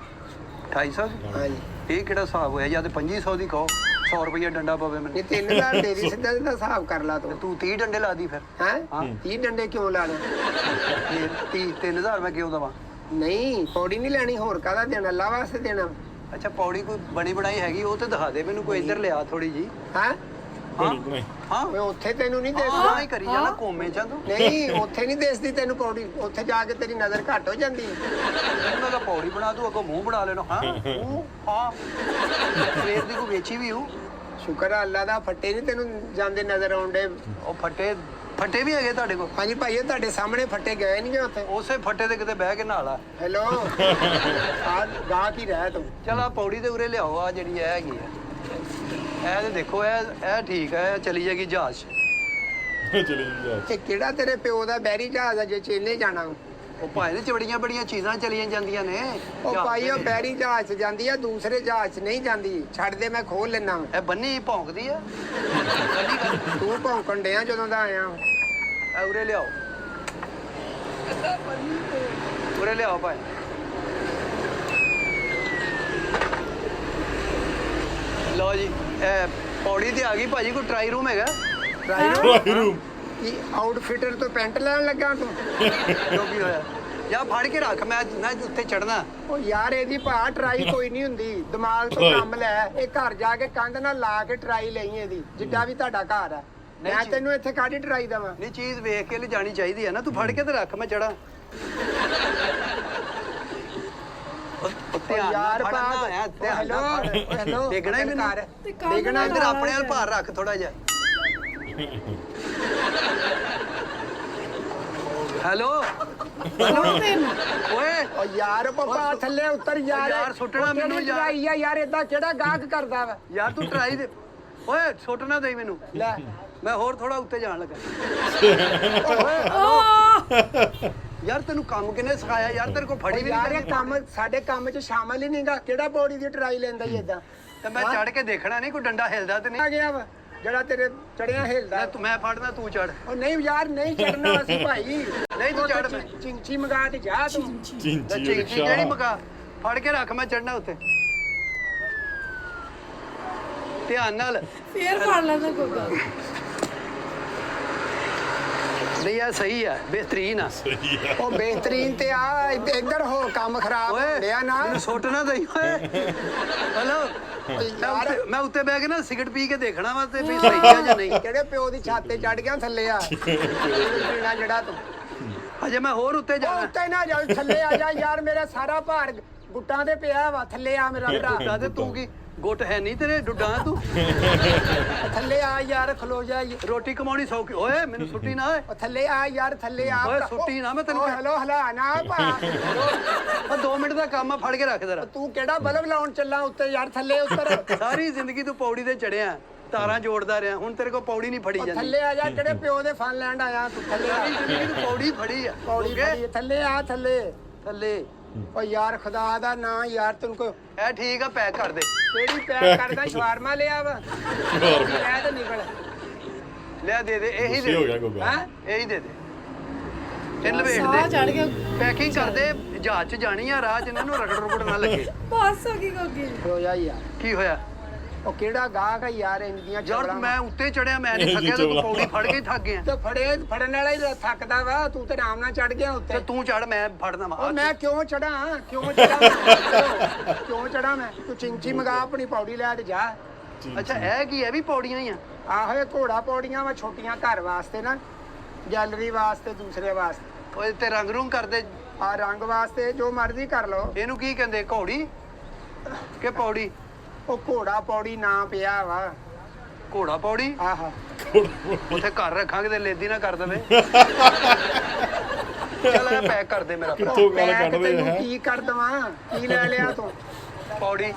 A: 250
B: ਹਾਂਜੀ
A: ਇਹ ਕਿਹੜਾ ਹਿਸਾਬ ਹੋਇਆ ਜਾਂ ਤੇ 2500 ਦੀ ਕਹੋ 100 ਰੁਪਏ ਡੰਡਾ ਪਵੇ ਮੈਨੂੰ
B: ਇਹ 3000 ਦੇ ਦੀ ਸਿੱਧਾ ਸਿੱਧਾ ਹਿਸਾਬ ਕਰ ਲਾ ਤੂੰ
A: ਤੂੰ 30 ਡੰਡੇ ਲਾ ਦੀ ਫਿਰ
B: ਹੈ
A: ਹਾਂ।
B: 30 ਡੰਡੇ ਕਿਉਂ ਲਾਣਾ
A: ਇਹ 3000 ਮੈਂ ਕਿਉਂ ਦਵਾਂ
B: ਨਹੀਂ ਪੌੜੀ ਨਹੀਂ ਲੈਣੀ ਹੋਰ ਕਾਹਦਾ ਦੇਣਾ ਅੱਲਾ ਵਾਸਤੇ ਦੇਣਾ
A: ਅੱਛਾ ਪੌੜੀ ਕੋਈ ਬਣੀ ਬਣਾਈ ਹੈਗੀ ਉਹ ਤੇ ਦਿਖਾ ਦੇ ਮੈਨੂੰ ਕੋਈ ਇੱਧਰ ਲਿਆ ਥੋੜੀ ਜੀ
B: ਹੈ
C: ਨਹੀਂ
A: ਹਾਂ
B: ਓਏ ਉੱਥੇ ਤੈਨੂੰ ਨਹੀਂ
A: ਹਾਂ
B: ਦੇਖਦਾ
A: ਹੀ ਕਰੀ ਜਾਣਾ ਕੋਮੇ ਚ ਤੂੰ
B: ਨਹੀਂ ਉੱਥੇ ਨਹੀਂ ਦੇਖਦੀ ਤੈਨੂੰ ਪੌੜੀ ਉੱਥੇ ਜਾ ਕੇ ਤੇਰੀ ਨਜ਼ਰ ਘੱਟ ਹੋ ਜਾਂਦੀ ਹੈ।
A: ਉਹਨਾਂ ਦਾ ਪੌੜੀ ਬਣਾ ਦੂ ਅੱਗੋਂ ਮੂੰਹ ਬਣਾ ਲੈਣਾ ਹਾਂ ਮੂੰਹ ਹਾਂ ਸਵੇਰ ਦੀ ਕੋਈ ਵੇਚੀ ਵੀ ਹੂੰ
B: ਸ਼ੁਕਰ ਆ ਅੱਲਾ ਦਾ ਫੱਟੇ ਨਹੀਂ ਤੈਨੂੰ ਜਾਂਦੇ ਨਜ਼ਰ ਆਉਂਦੇ
A: ਉਹ ਫੱਟੇ ਵੀ ਹੈਗੇ ਤੁਹਾਡੇ ਕੋਲ
B: ਹਾਂਜੀ ਭਾਈ ਇਹ ਤੁਹਾਡੇ ਸਾਹਮਣੇ ਫੱਟੇ ਗਏ ਨਹੀਂ ਉੱਥੇ
A: ਉਸੇ ਫੱਟੇ ਤੇ ਕਿਤੇ ਬਹਿ ਕੇ ਨਹਾ ਲਾ
B: ਹੈਲੋ ਆ ਗਾ ਕੀ ਰਹਿ ਤੂੰ
A: ਚਲ ਆ ਪੌੜੀ ਤੇ ਉਰੇ ਲਿਆਓ ਆ ਜਿਹੜੀ ਇਹ ਹੈਗੀ ਆ ਇਹ ਤੇ ਦੇਖੋ ਇਹ ਠੀਕ ਹੈ ਇਹ ਚਲੀ ਜਾਏਗੀ ਜਹਾਜ਼ 'ਚ।
C: ਚਲੀ ਜਾ
B: ਇਹ ਕਿਹੜਾ ਤੇਰੇ ਪਿਓ ਦਾ ਬੈਰੀ ਜਹਾਜ਼ ਆ ਜੇ ਚੇਲੇ ਜਾਣਾ
A: ਉਹ ਭਾਈ ਨੇ ਚਵੜੀਆਂ ਬੜੀਆਂ ਚੀਜ਼ਾਂ ਚਲੀਆਂ ਜਾਂਦੀਆਂ ਨੇ।
B: ਉਹ ਭਾਈ ਉਹ ਬੈਰੀ ਜਹਾਜ਼ 'ਚ ਜਾਂਦੀ ਆ, ਦੂਸਰੇ ਜਹਾਜ਼ 'ਚ ਨਹੀਂ ਜਾਂਦੀ। ਛੱਡ ਦੇ, ਮੈਂ ਖੋਲ ਲੈਣਾ।
A: ਇਹ ਬੰਨੀ ਭੌਂਕਦੀ ਆ। ਕੱਲੀ ਗੱਲ
B: ਤੂੰ ਭੌਂਕਣ ਡਿਆ ਜਦੋਂ ਦਾ ਆਇਆ।
A: ਇਹ ਉਰੇ ਲਿਆਓ, ਉਰੇ ਲਿਆਓ ਭਾਈ। ਲਓ ਜੀ, ਇਹ ਪੌੜੀ ਤੇ ਆ ਗਈ ਭਾਜੀ। ਕੋਈ ਟਰਾਈ ਰੂਮ ਹੈਗਾ?
C: ਟਰਾਈ ਰੂਮ
B: ਕੀ ਆਊਟਫਿਟਰ ਤੋਂ ਪੈਂਟ ਲੈਣ ਲੱਗਾ ਤੂੰ?
A: ਜੋ ਵੀ ਹੋਇਆ ਜਾਂ ਫੜ ਕੇ ਰੱਖ, ਮੈਂ ਉੱਤੇ ਚੜਨਾ।
B: ਉਹ ਯਾਰ ਇਹਦੀ ਭਾ ਟਰਾਈ ਕੋਈ ਨਹੀਂ ਹੁੰਦੀ, ਦਿਮਾਗ ਤੋਂ ਕੰਮ ਲੈ। ਇਹ ਘਰ ਜਾ ਕੇ ਕੰਧ ਨਾਲ ਲਾ ਕੇ ਟਰਾਈ ਲਈ ਇਹਦੀ, ਜਿੱਡਾ ਵੀ ਤੁਹਾਡਾ ਘਰ ਹੈ। ਮੈਂ ਤੈਨੂੰ ਇੱਥੇ ਕਾਹਦੀ ਟਰਾਈ ਦੇਵਾਂ?
A: ਨਹੀਂ, ਚੀਜ਼ ਵੇਖ ਕੇ ਲਿਜਾਣੀ ਚਾਹੀਦੀ ਹੈ ਨਾ। ਤੂੰ ਫੜ ਕੇ ਤੇ ਰੱਖ, ਮੈਂ ਚੜਾ। ਧਿਆਨ
B: ਯਾਰ
A: ਨਾਲ ਫੜਨਾ ਹੈ, ਧਿਆਨ ਨਾਲ ਫੜ।
B: ਹੈਲੋ
A: ਡਿੱਗਣਾ ਹੀ ਮੈਨੂੰ।
B: ਡਿੱਗਣਾ
A: ਇੱਧਰ ਆਪਣੇ ਨਾਲ ਭਾਰ ਰੱਖ ਥੋੜਾ ਜਿਹਾ। ਹੈਲੋ ਓਏ,
B: ਉਹ ਯਾਰ ਪਪਾ ਥੱਲੇ ਉਤਰ ਯਾਰ।
A: ਯਾਰ ਸੁੱਟਣਾ ਮੈਨੂੰ ਯਾਰ।
B: ਟਰਾਈ ਆ ਯਾਰ, ਏਦਾਂ ਕਿਹੜਾ ਗਾਹਕ ਕਰਦਾ ਵਾ?
A: ਯਾਰ ਤੂੰ ਟਰਾਈ ਦੇ। ਓਏ ਸੁੱਟ ਨਾ ਦੇਈ ਮੈਨੂੰ।
B: ਲੈ
A: ਮੈਂ ਹੋਰ ਥੋੜਾ ਉੱਤੇ ਜਾਣ ਲੱਗਾ। ਯਾਰ ਤੈਨੂੰ ਕੰਮ ਕਿਨੇ ਸਿਖਾਇਆ ਯਾਰ? ਤੇਰੇ ਕੋਲ ਫੜੀ ਵੀ
B: ਯਾਰ
A: ਨਹੀਂ।
B: ਇਹ ਕੰਮ ਸਾਡੇ ਕੰਮ 'ਚ ਸ਼ਾਮਲ ਹੀ ਨਹੀਂਗਾ। ਕਿਹੜਾ ਬੋਡੀ ਦੀ ਟਰਾਈ ਲੈਂਦਾ ਹੀ ਏਦਾਂ?
A: ਤੇ ਮੈਂ ਚੜ ਕੇ ਦੇਖਣਾ ਨਹੀਂ ਕੋਈ ਡੰਡਾ ਹਿਲਦਾ ਤੇ ਨਹੀਂ।
B: ਆ ਗਿਆ ਵਾ ਜਿਹੜਾ ਤੇਰੇ ਚੜਿਆ ਹਿਲਦਾ।
A: ਮੈਂ ਫੜਨਾ, ਤੂੰ ਚੜ।
B: ਉਹ ਨਹੀਂ ਯਾਰ, ਨਹੀਂ ਚੜਨਾ ਅਸੀਂ ਭਾਈ।
A: ਨਹੀਂ ਤੂੰ ਚੜ। ਮੈਂ
B: ਚਿੰਚੀ ਮੰਗਾ ਤੇ ਜਾ ਤੂੰ।
C: ਚਿੰਚੀ
A: ਜਿਹੜੀ ਮਕਾ ਫੜ ਕੇ ਰੱਖ, ਮੈਂ ਚੜਨਾ ਉੱਤੇ। ਧਿਆਨ ਨਾਲ।
D: ਫੇਰ ਫੜ ਲੈਂਦਾ ਗੋਗਾ।
A: ਨਹੀਂ ਆ ਸਹੀ ਆ, ਬਿਹਤਰੀਨ ਆ।
B: ਉਹ ਬਿਹਤਰੀਨ ਤੇ ਆ ਇੱਧਰ ਹੋ, ਕੰਮ ਖਰਾਬ
A: ਓਏ
B: ਹੋਇਆ ਨਾ।
A: ਮੈਨੂੰ ਸੁੱਟ ਨਾ ਦੇਈ ਓਏ। ਹਲੋ, ਮੈਂ ਉੱਤੇ ਬਹਿ ਕੇ ਨਾ ਸਿਗਰਟ ਪੀ ਕੇ ਦੇਖਣਾ ਵਾ ਤੇ ਵੀ ਸਹੀ ਆ ਜਾਂ ਨਹੀਂ।
B: ਕਿਹੜੇ ਪਿਓ ਦੀ ਛੱਤ ਤੇ ਚੜ ਗਿਆ ਥੱਲੇ ਆ? ਪੀਣਾ ਜਿਹੜਾ ਤੂੰ।
A: ਅਜੇ ਮੈਂ ਹੋਰ ਉੱਤੇ
B: ਉਹ
A: ਜਾਣਾ।
B: ਉੱਤੇ ਨਾ ਜਾ, ਥੱਲੇ ਆ ਜਾ ਯਾਰ। ਮੇਰਾ ਸਾਰਾ ਭਾਰ ਗੁੱਟਾਂ ਤੇ ਪਿਆ ਵਾ। ਥੱਲੇ ਆ ਮੇਰਾ ਭਰਾ।
A: ਡੁੱਡਾ ਤੇ ਤੂੰ ਕੀ ਗੁੱਟ ਹੈ ਨਹੀਂ ਤੇਰੇ? ਡੁੱਡਾ ਤੂੰ।
B: ਥੱਲੇ ਆ ਯਾਰ, ਖਲੋ ਜਾ।
A: ਰੋਟੀ ਕਮਾਉਣੀ ਸੌਖੀ। ਓਏ ਮੈਨੂੰ ਸੁੱਟੀ ਨਾ ਓਏ।
B: ਉਹ ਥੱਲੇ ਆ ਯਾਰ, ਥੱਲੇ ਆ।
A: ਓਏ ਸੁੱਟੀ ਨਾ ਮੈਂ ਤੈਨੂੰ।
B: ਹੈਲੋ ਹਲਾ ਨਾ ਭਾ।
A: ਉਹ 2 ਮਿੰਟ ਦਾ ਕੰਮ ਆ, ਫੜ ਕੇ ਰੱਖ ਜ਼ਰਾ।
B: ਤੂੰ ਕਿਹੜਾ ਬਲਬ ਲਾਉਣ ਚੱਲਾ ਉੱਤੇ ਯਾਰ? ਥੱਲੇ ਉੱਤਰ।
A: ਸਾਰੀ ਜ਼ਿੰਦਗੀ ਤੂੰ ਪੌੜੀ ਤੇ ਚੜਿਆ, ਤਾਰਾਂ ਜੋੜਦਾ ਰਿਹਾ। ਹੁਣ ਤੇਰੇ ਕੋਲ ਪੌੜੀ ਨਹੀਂ ਫੜੀ ਜਾਂਦੀ।
B: ਥੱਲੇ ਆ ਜਾ, ਕਿਹੜੇ ਪਿਓ ਦੇ ਫਨ ਲੈਂਡ ਆਇਆ ਤੂੰ? ਥੱਲੇ ਆ।
A: ਸਾਰੀ ਜ਼ਿੰਦਗੀ ਤੂੰ ਪੌੜੀ ਫੜੀ ਆ।
B: ਪੌੜੀ ਫੜੀ, ਥੱਲੇ ਆ ਥੱਲੇ।
A: ਥੱਲੇ।
B: ਓ ਯਾਰ ਖੁਦਾ ਦਾ ਨਾਂ ਯਾਰ, ਤੈਨੂੰ ਕੋਈ
A: ਇਹ ਠੀਕ ਆ, ਪੈਕ ਕਰ ਦੇ।
B: ਕਿਹੜੀ ਪੈਕ ਕਰਦਾ? ਸ਼ਵਾਰਮਾ ਲਿਆ ਵਾ? ਲੈ ਤੇ ਨਿਕਲ।
A: ਲੈ ਦੇ ਦੇ, ਇਹੀ ਦੇ
C: ਹੋ ਗਿਆ ਗੋਗਾ।
B: ਹੈ
A: ਇਹੀ ਦੇ ਦੇ। ਇਹਨੂੰ ਲਵੇਟ
D: ਸਾਹ
A: ਦੇ।
D: ਚੜ ਗਿਆ।
A: ਪੈਕਿੰਗ ਕਰ ਦੇ, ਜਹਾਜ਼ 'ਚ ਜਾਣੀ ਆ। ਰਾਹ 'ਚ ਇਹਨਾਂ ਨੂੰ ਰਗੜ ਰੁਗੜ ਨਾ ਲੱਗੇ।
D: ਬਸ ਹੋ ਗਈ ਗੋਗੀ।
B: ਹੋ ਜਾ ਯਾਰ।
A: ਕੀ ਹੋਇਆ
B: ਉਹ ਕਿਹੜਾ ਗਾਹਕ ਆ ਯਾਰ ਇੰਨੀਆਂ
A: ਯਾਰ?
B: ਚਵਲਾਂ?
A: ਮੈਂ ਉੱਤੇ ਚੜਿਆ, ਮੈਂ ਨਹੀਂ ਥੱਕਿਆ। ਤੂੰ ਪੌੜੀ ਫੜ ਕੇ ਹੀ ਥੱਕ ਗਿਆ।
B: ਤੇ ਫੜਨ ਵਾਲਾ ਹੀ ਥੱਕਦਾ ਵਾ। ਤੂੰ ਤੇ ਆਰਾਮ ਨਾਲ ਚੜ ਗਿਆ ਉੱਤੇ।
A: ਤੇ ਤੂੰ ਚੜ, ਮੈਂ ਫੜਨਾ ਵਾ।
B: ਉਹ ਮੈਂ ਕਿਉਂ ਚੜਾਂ? ਕਿਉਂ ਚੜਾਂ? ਕਿਉਂ ਚੜਾਂ ਮੈਂ? ਤੂੰ ਚਿੰਚੀ ਮੰਗਾ, ਆਪਣੀ ਪੌੜੀ ਲੈ ਤੇ ਜਾ।
A: ਅੱਛਾ, ਇਹ ਕੀ ਹੈ? ਵੀ ਪੌੜੀਆਂ ਹੀ ਆ?
B: ਆਹੋ ਇਹ ਘੋੜਾ ਪੌੜੀਆਂ ਵਾ, ਛੋਟੀਆਂ ਘਰ ਵਾਸਤੇ ਨਾ, ਗੈਲਰੀ ਵਾਸਤੇ, ਦੂਸਰੇ ਵਾਸਤੇ।
A: ਓਏ ਤੇ ਰੰਗ ਰੂੰਗ ਕਰਦੇ।
B: ਆ ਰੰਗ ਵਾਸਤੇ ਜੋ ਮਰਜ਼ੀ ਕਰ ਲਓ।
A: ਇਹਨੂੰ ਕੀ ਕਹਿੰਦੇ, ਘੋੜੀ ਕਿ ਪੌੜੀ?
B: ਉਹ ਘੋੜਾ ਪੌੜੀ ਨਾਂ ਪਿਆ ਵਾ।
A: ਘੋੜਾ ਪੌੜੀ।
B: ਆਹਾ
A: ਉੱਥੇ ਘਰ ਰੱਖਾਂਗੇ ਤੇ ਲੇਦੀ ਨਾ ਕਰ ਦਵੇ। ਚੱਲ ਇਹ ਪੈਕ ਕਰ ਦੇ ਮੇਰਾ ਭਰਾ।
C: ਕਿੱਥੋਂ ਗੱਲ
B: ਮੈਂ
C: ਕੱਢਦੇ
B: ਤੈਨੂੰ
C: ਹੈ?
B: ਕੀ ਕਰ ਦਵਾਂ? ਕੀ ਲੈ ਲਿਆ ਤੂੰ?
A: ਪੌੜੀ।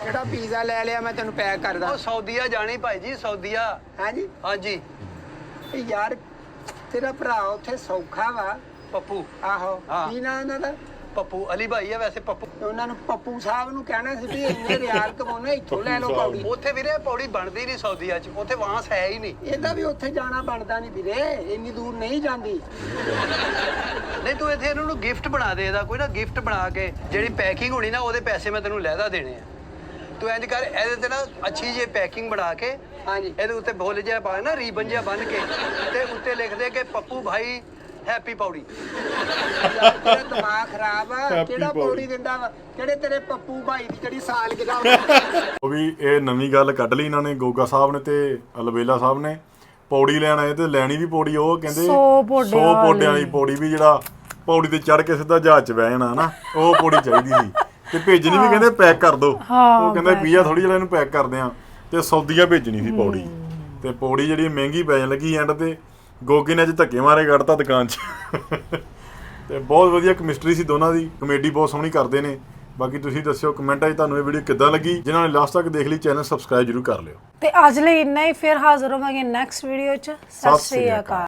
B: ਕਿਹੜਾ ਪੀਜ਼ਾ ਲੈ ਲਿਆ ਮੈਂ ਤੈਨੂੰ ਪੈਕ ਕਰਦਾ?
A: ਉਹ ਸੌਦੀਆ ਜਾਣੀ ਭਾਈ ਜੀ, ਸੌਦੀਆ।
B: ਹਾਂਜੀ
A: ਹਾਂਜੀ।
B: ਇਹ ਯਾਰ ਤੇਰਾ ਭਰਾ ਉੱਥੇ ਸੌਖਾ ਵਾ।
A: ਪੱਪੂ।
B: ਆਹੋ
A: ਹਾਂ।
B: ਕੀ ਨਾਂ ਉਹਨਾਂ ਦਾ?
A: ਪੱਪੂ ਅਲੀ ਭਾਈ ਆ ਵੈਸੇ। ਪੱਪੂ
B: ਤੇ ਉਹਨਾਂ ਨੂੰ ਪੱਪੂ ਸਾਹਿਬ ਨੂੰ ਕਹਿਣਾ ਸੀ ਵੀ ਇੰਨੇ ਰਿਆਲ ਕਮਾਉਣੇ, ਇੱਥੋਂ ਲੈ ਲਓ ਪੌੜੀ।
A: ਉੱਥੇ ਵੀਰੇ ਪੌੜੀ ਬਣਦੀ ਨਹੀਂ ਸੌਦੀਆ 'ਚ। ਉੱਥੇ ਵਾਂਸ ਹੈ ਹੀ ਨਹੀਂ।
B: ਇਹਦਾ ਵੀ ਉੱਥੇ ਜਾਣਾ ਬਣਦਾ ਨਹੀਂ ਵੀਰੇ, ਇੰਨੀ ਦੂਰ ਨਹੀਂ ਜਾਂਦੀ।
A: ਨਹੀਂ ਤੂੰ ਇੱਥੇ ਇਹਨਾਂ ਨੂੰ ਗਿਫਟ ਬਣਾ ਦੇ। ਇਹਦਾ ਕੋਈ ਨਾ ਗਿਫਟ ਬਣਾ ਕੇ ਜਿਹੜੀ ਪੈਕਿੰਗ ਹੋਣੀ ਨਾ, ਉਹਦੇ ਪੈਸੇ ਮੈਂ ਤੈਨੂੰ ਲਹਿਦਾ ਦੇਣੇ ਆ। ਤੂੰ ਇੰਜ ਕਰ, ਇਹਦੇ ਤੇ ਨਾ ਅੱਛੀ ਜਿਹੀ ਪੈਕਿੰਗ ਬਣਾ ਕੇ,
B: ਹਾਂਜੀ
A: ਇਹਦੇ ਉੱਤੇ ਬੁੱਲ ਜਿਹਾ ਪਾ ਨਾ, ਰੀਬਨ ਜਿਹਾ ਬੰਨ ਕੇ, ਤੇ ਉੱਤੇ ਲਿਖ ਦੇ ਕਿ ਪੱਪੂ ਭਾਈ ਹੈਪੀ ਪੌੜੀ।
B: ਯਾਰ ਤੇਰਾ ਦਿਮਾਗ ਖਰਾਬ ਆ।
C: Happy
B: ਕਿਹੜਾ
C: ਪੌੜੀ।
B: ਪੌੜੀ ਦਿੰਦਾ ਵਾ? ਕਿਹੜੇ ਤੇਰੇ ਪੱਪੂ ਭਾਈ ਦੀ ਜਿਹੜੀ ਸਾਲਗਿਰਾ?
C: ਉਹ ਵੀ ਇਹ ਨਵੀਂ ਗੱਲ ਕੱਢ ਲਈ ਇਹਨਾਂ ਨੇ, ਗੋਗਾ ਸਾਹਿਬ ਨੇ ਤੇ ਅਲਬੇਲਾ ਸਾਹਿਬ ਨੇ। ਪੌੜੀ ਲੈਣ ਆਏ ਤੇ ਲੈਣੀ ਵੀ ਪੌੜੀ, ਉਹ ਕਹਿੰਦੇ
D: 100 ਪੌੜਿਆਂ
C: 100 ਪੌੜਿਆਂ ਵਾਲੀ ਪੌੜੀ, ਵੀ ਜਿਹੜਾ ਪੌੜੀ ਤੇ ਚੜ ਕੇ ਸਿੱਧਾ ਜਹਾਜ਼ 'ਚ ਬਹਿ ਜਾਣਾ ਨਾ, ਉਹ ਪੌੜੀ ਚਾਹੀਦੀ ਸੀ। ਤੇ ਭੇਜਣੀ ਵੀ ਕਹਿੰਦੇ ਪੈਕ ਕਰ ਦੋ। ਉਹ ਕਹਿੰਦਾ ਪੀਆ ਥੋੜੀ ਜਿਹੜਾ ਇਹਨੂੰ ਪੈਕ ਕਰਦੇ ਆ, ਤੇ ਸੌਦੀਆ ਭੇਜਣੀ ਸੀ ਪੌੜੀ। ਤੇ ਪੌੜੀ ਜਿਹੜੀ ਮਹਿੰਗੀ ਪੈ ਜਾਣ ਲੱਗੀ ਐਂਡ ਤੇ। ਗੋਗੇ ਨੇ ਅੱਜ ਧੱਕੇ ਮਾਰੇ ਕੱਢਤਾ ਦੁਕਾਨ 'ਚ। ਤੇ ਬਹੁਤ ਵਧੀਆ ਕੈਮਿਸਟਰੀ ਸੀ ਦੋਨਾਂ ਦੀ, ਕਮੇਡੀ ਬਹੁਤ ਸੋਹਣੀ ਕਰਦੇ ਨੇ। ਬਾਕੀ ਤੁਸੀਂ ਦੱਸਿਓ ਕਮੈਂਟਾਂ 'ਚ ਤੁਹਾਨੂੰ ਇਹ ਵੀਡੀਓ ਕਿੱਦਾਂ ਲੱਗੀ। ਜਿਨ੍ਹਾਂ ਨੇ ਲਾਸਟ ਤੱਕ ਦੇਖ ਲਈ, ਚੈਨਲ ਸਬਸਕ੍ਰਾਈਬ ਜ਼ਰੂਰ ਕਰ ਲਿਓ।
D: ਤੇ ਅੱਜ ਲਈ ਇੰਨਾ ਹੀ। ਫਿਰ ਹਾਜ਼ਰ ਹੋਵਾਂਗੇ ਨੈਕਸਟ ਵੀਡੀਓ 'ਚ। ਸਤਿ ਸ਼੍ਰੀ ਅਕਾਲ।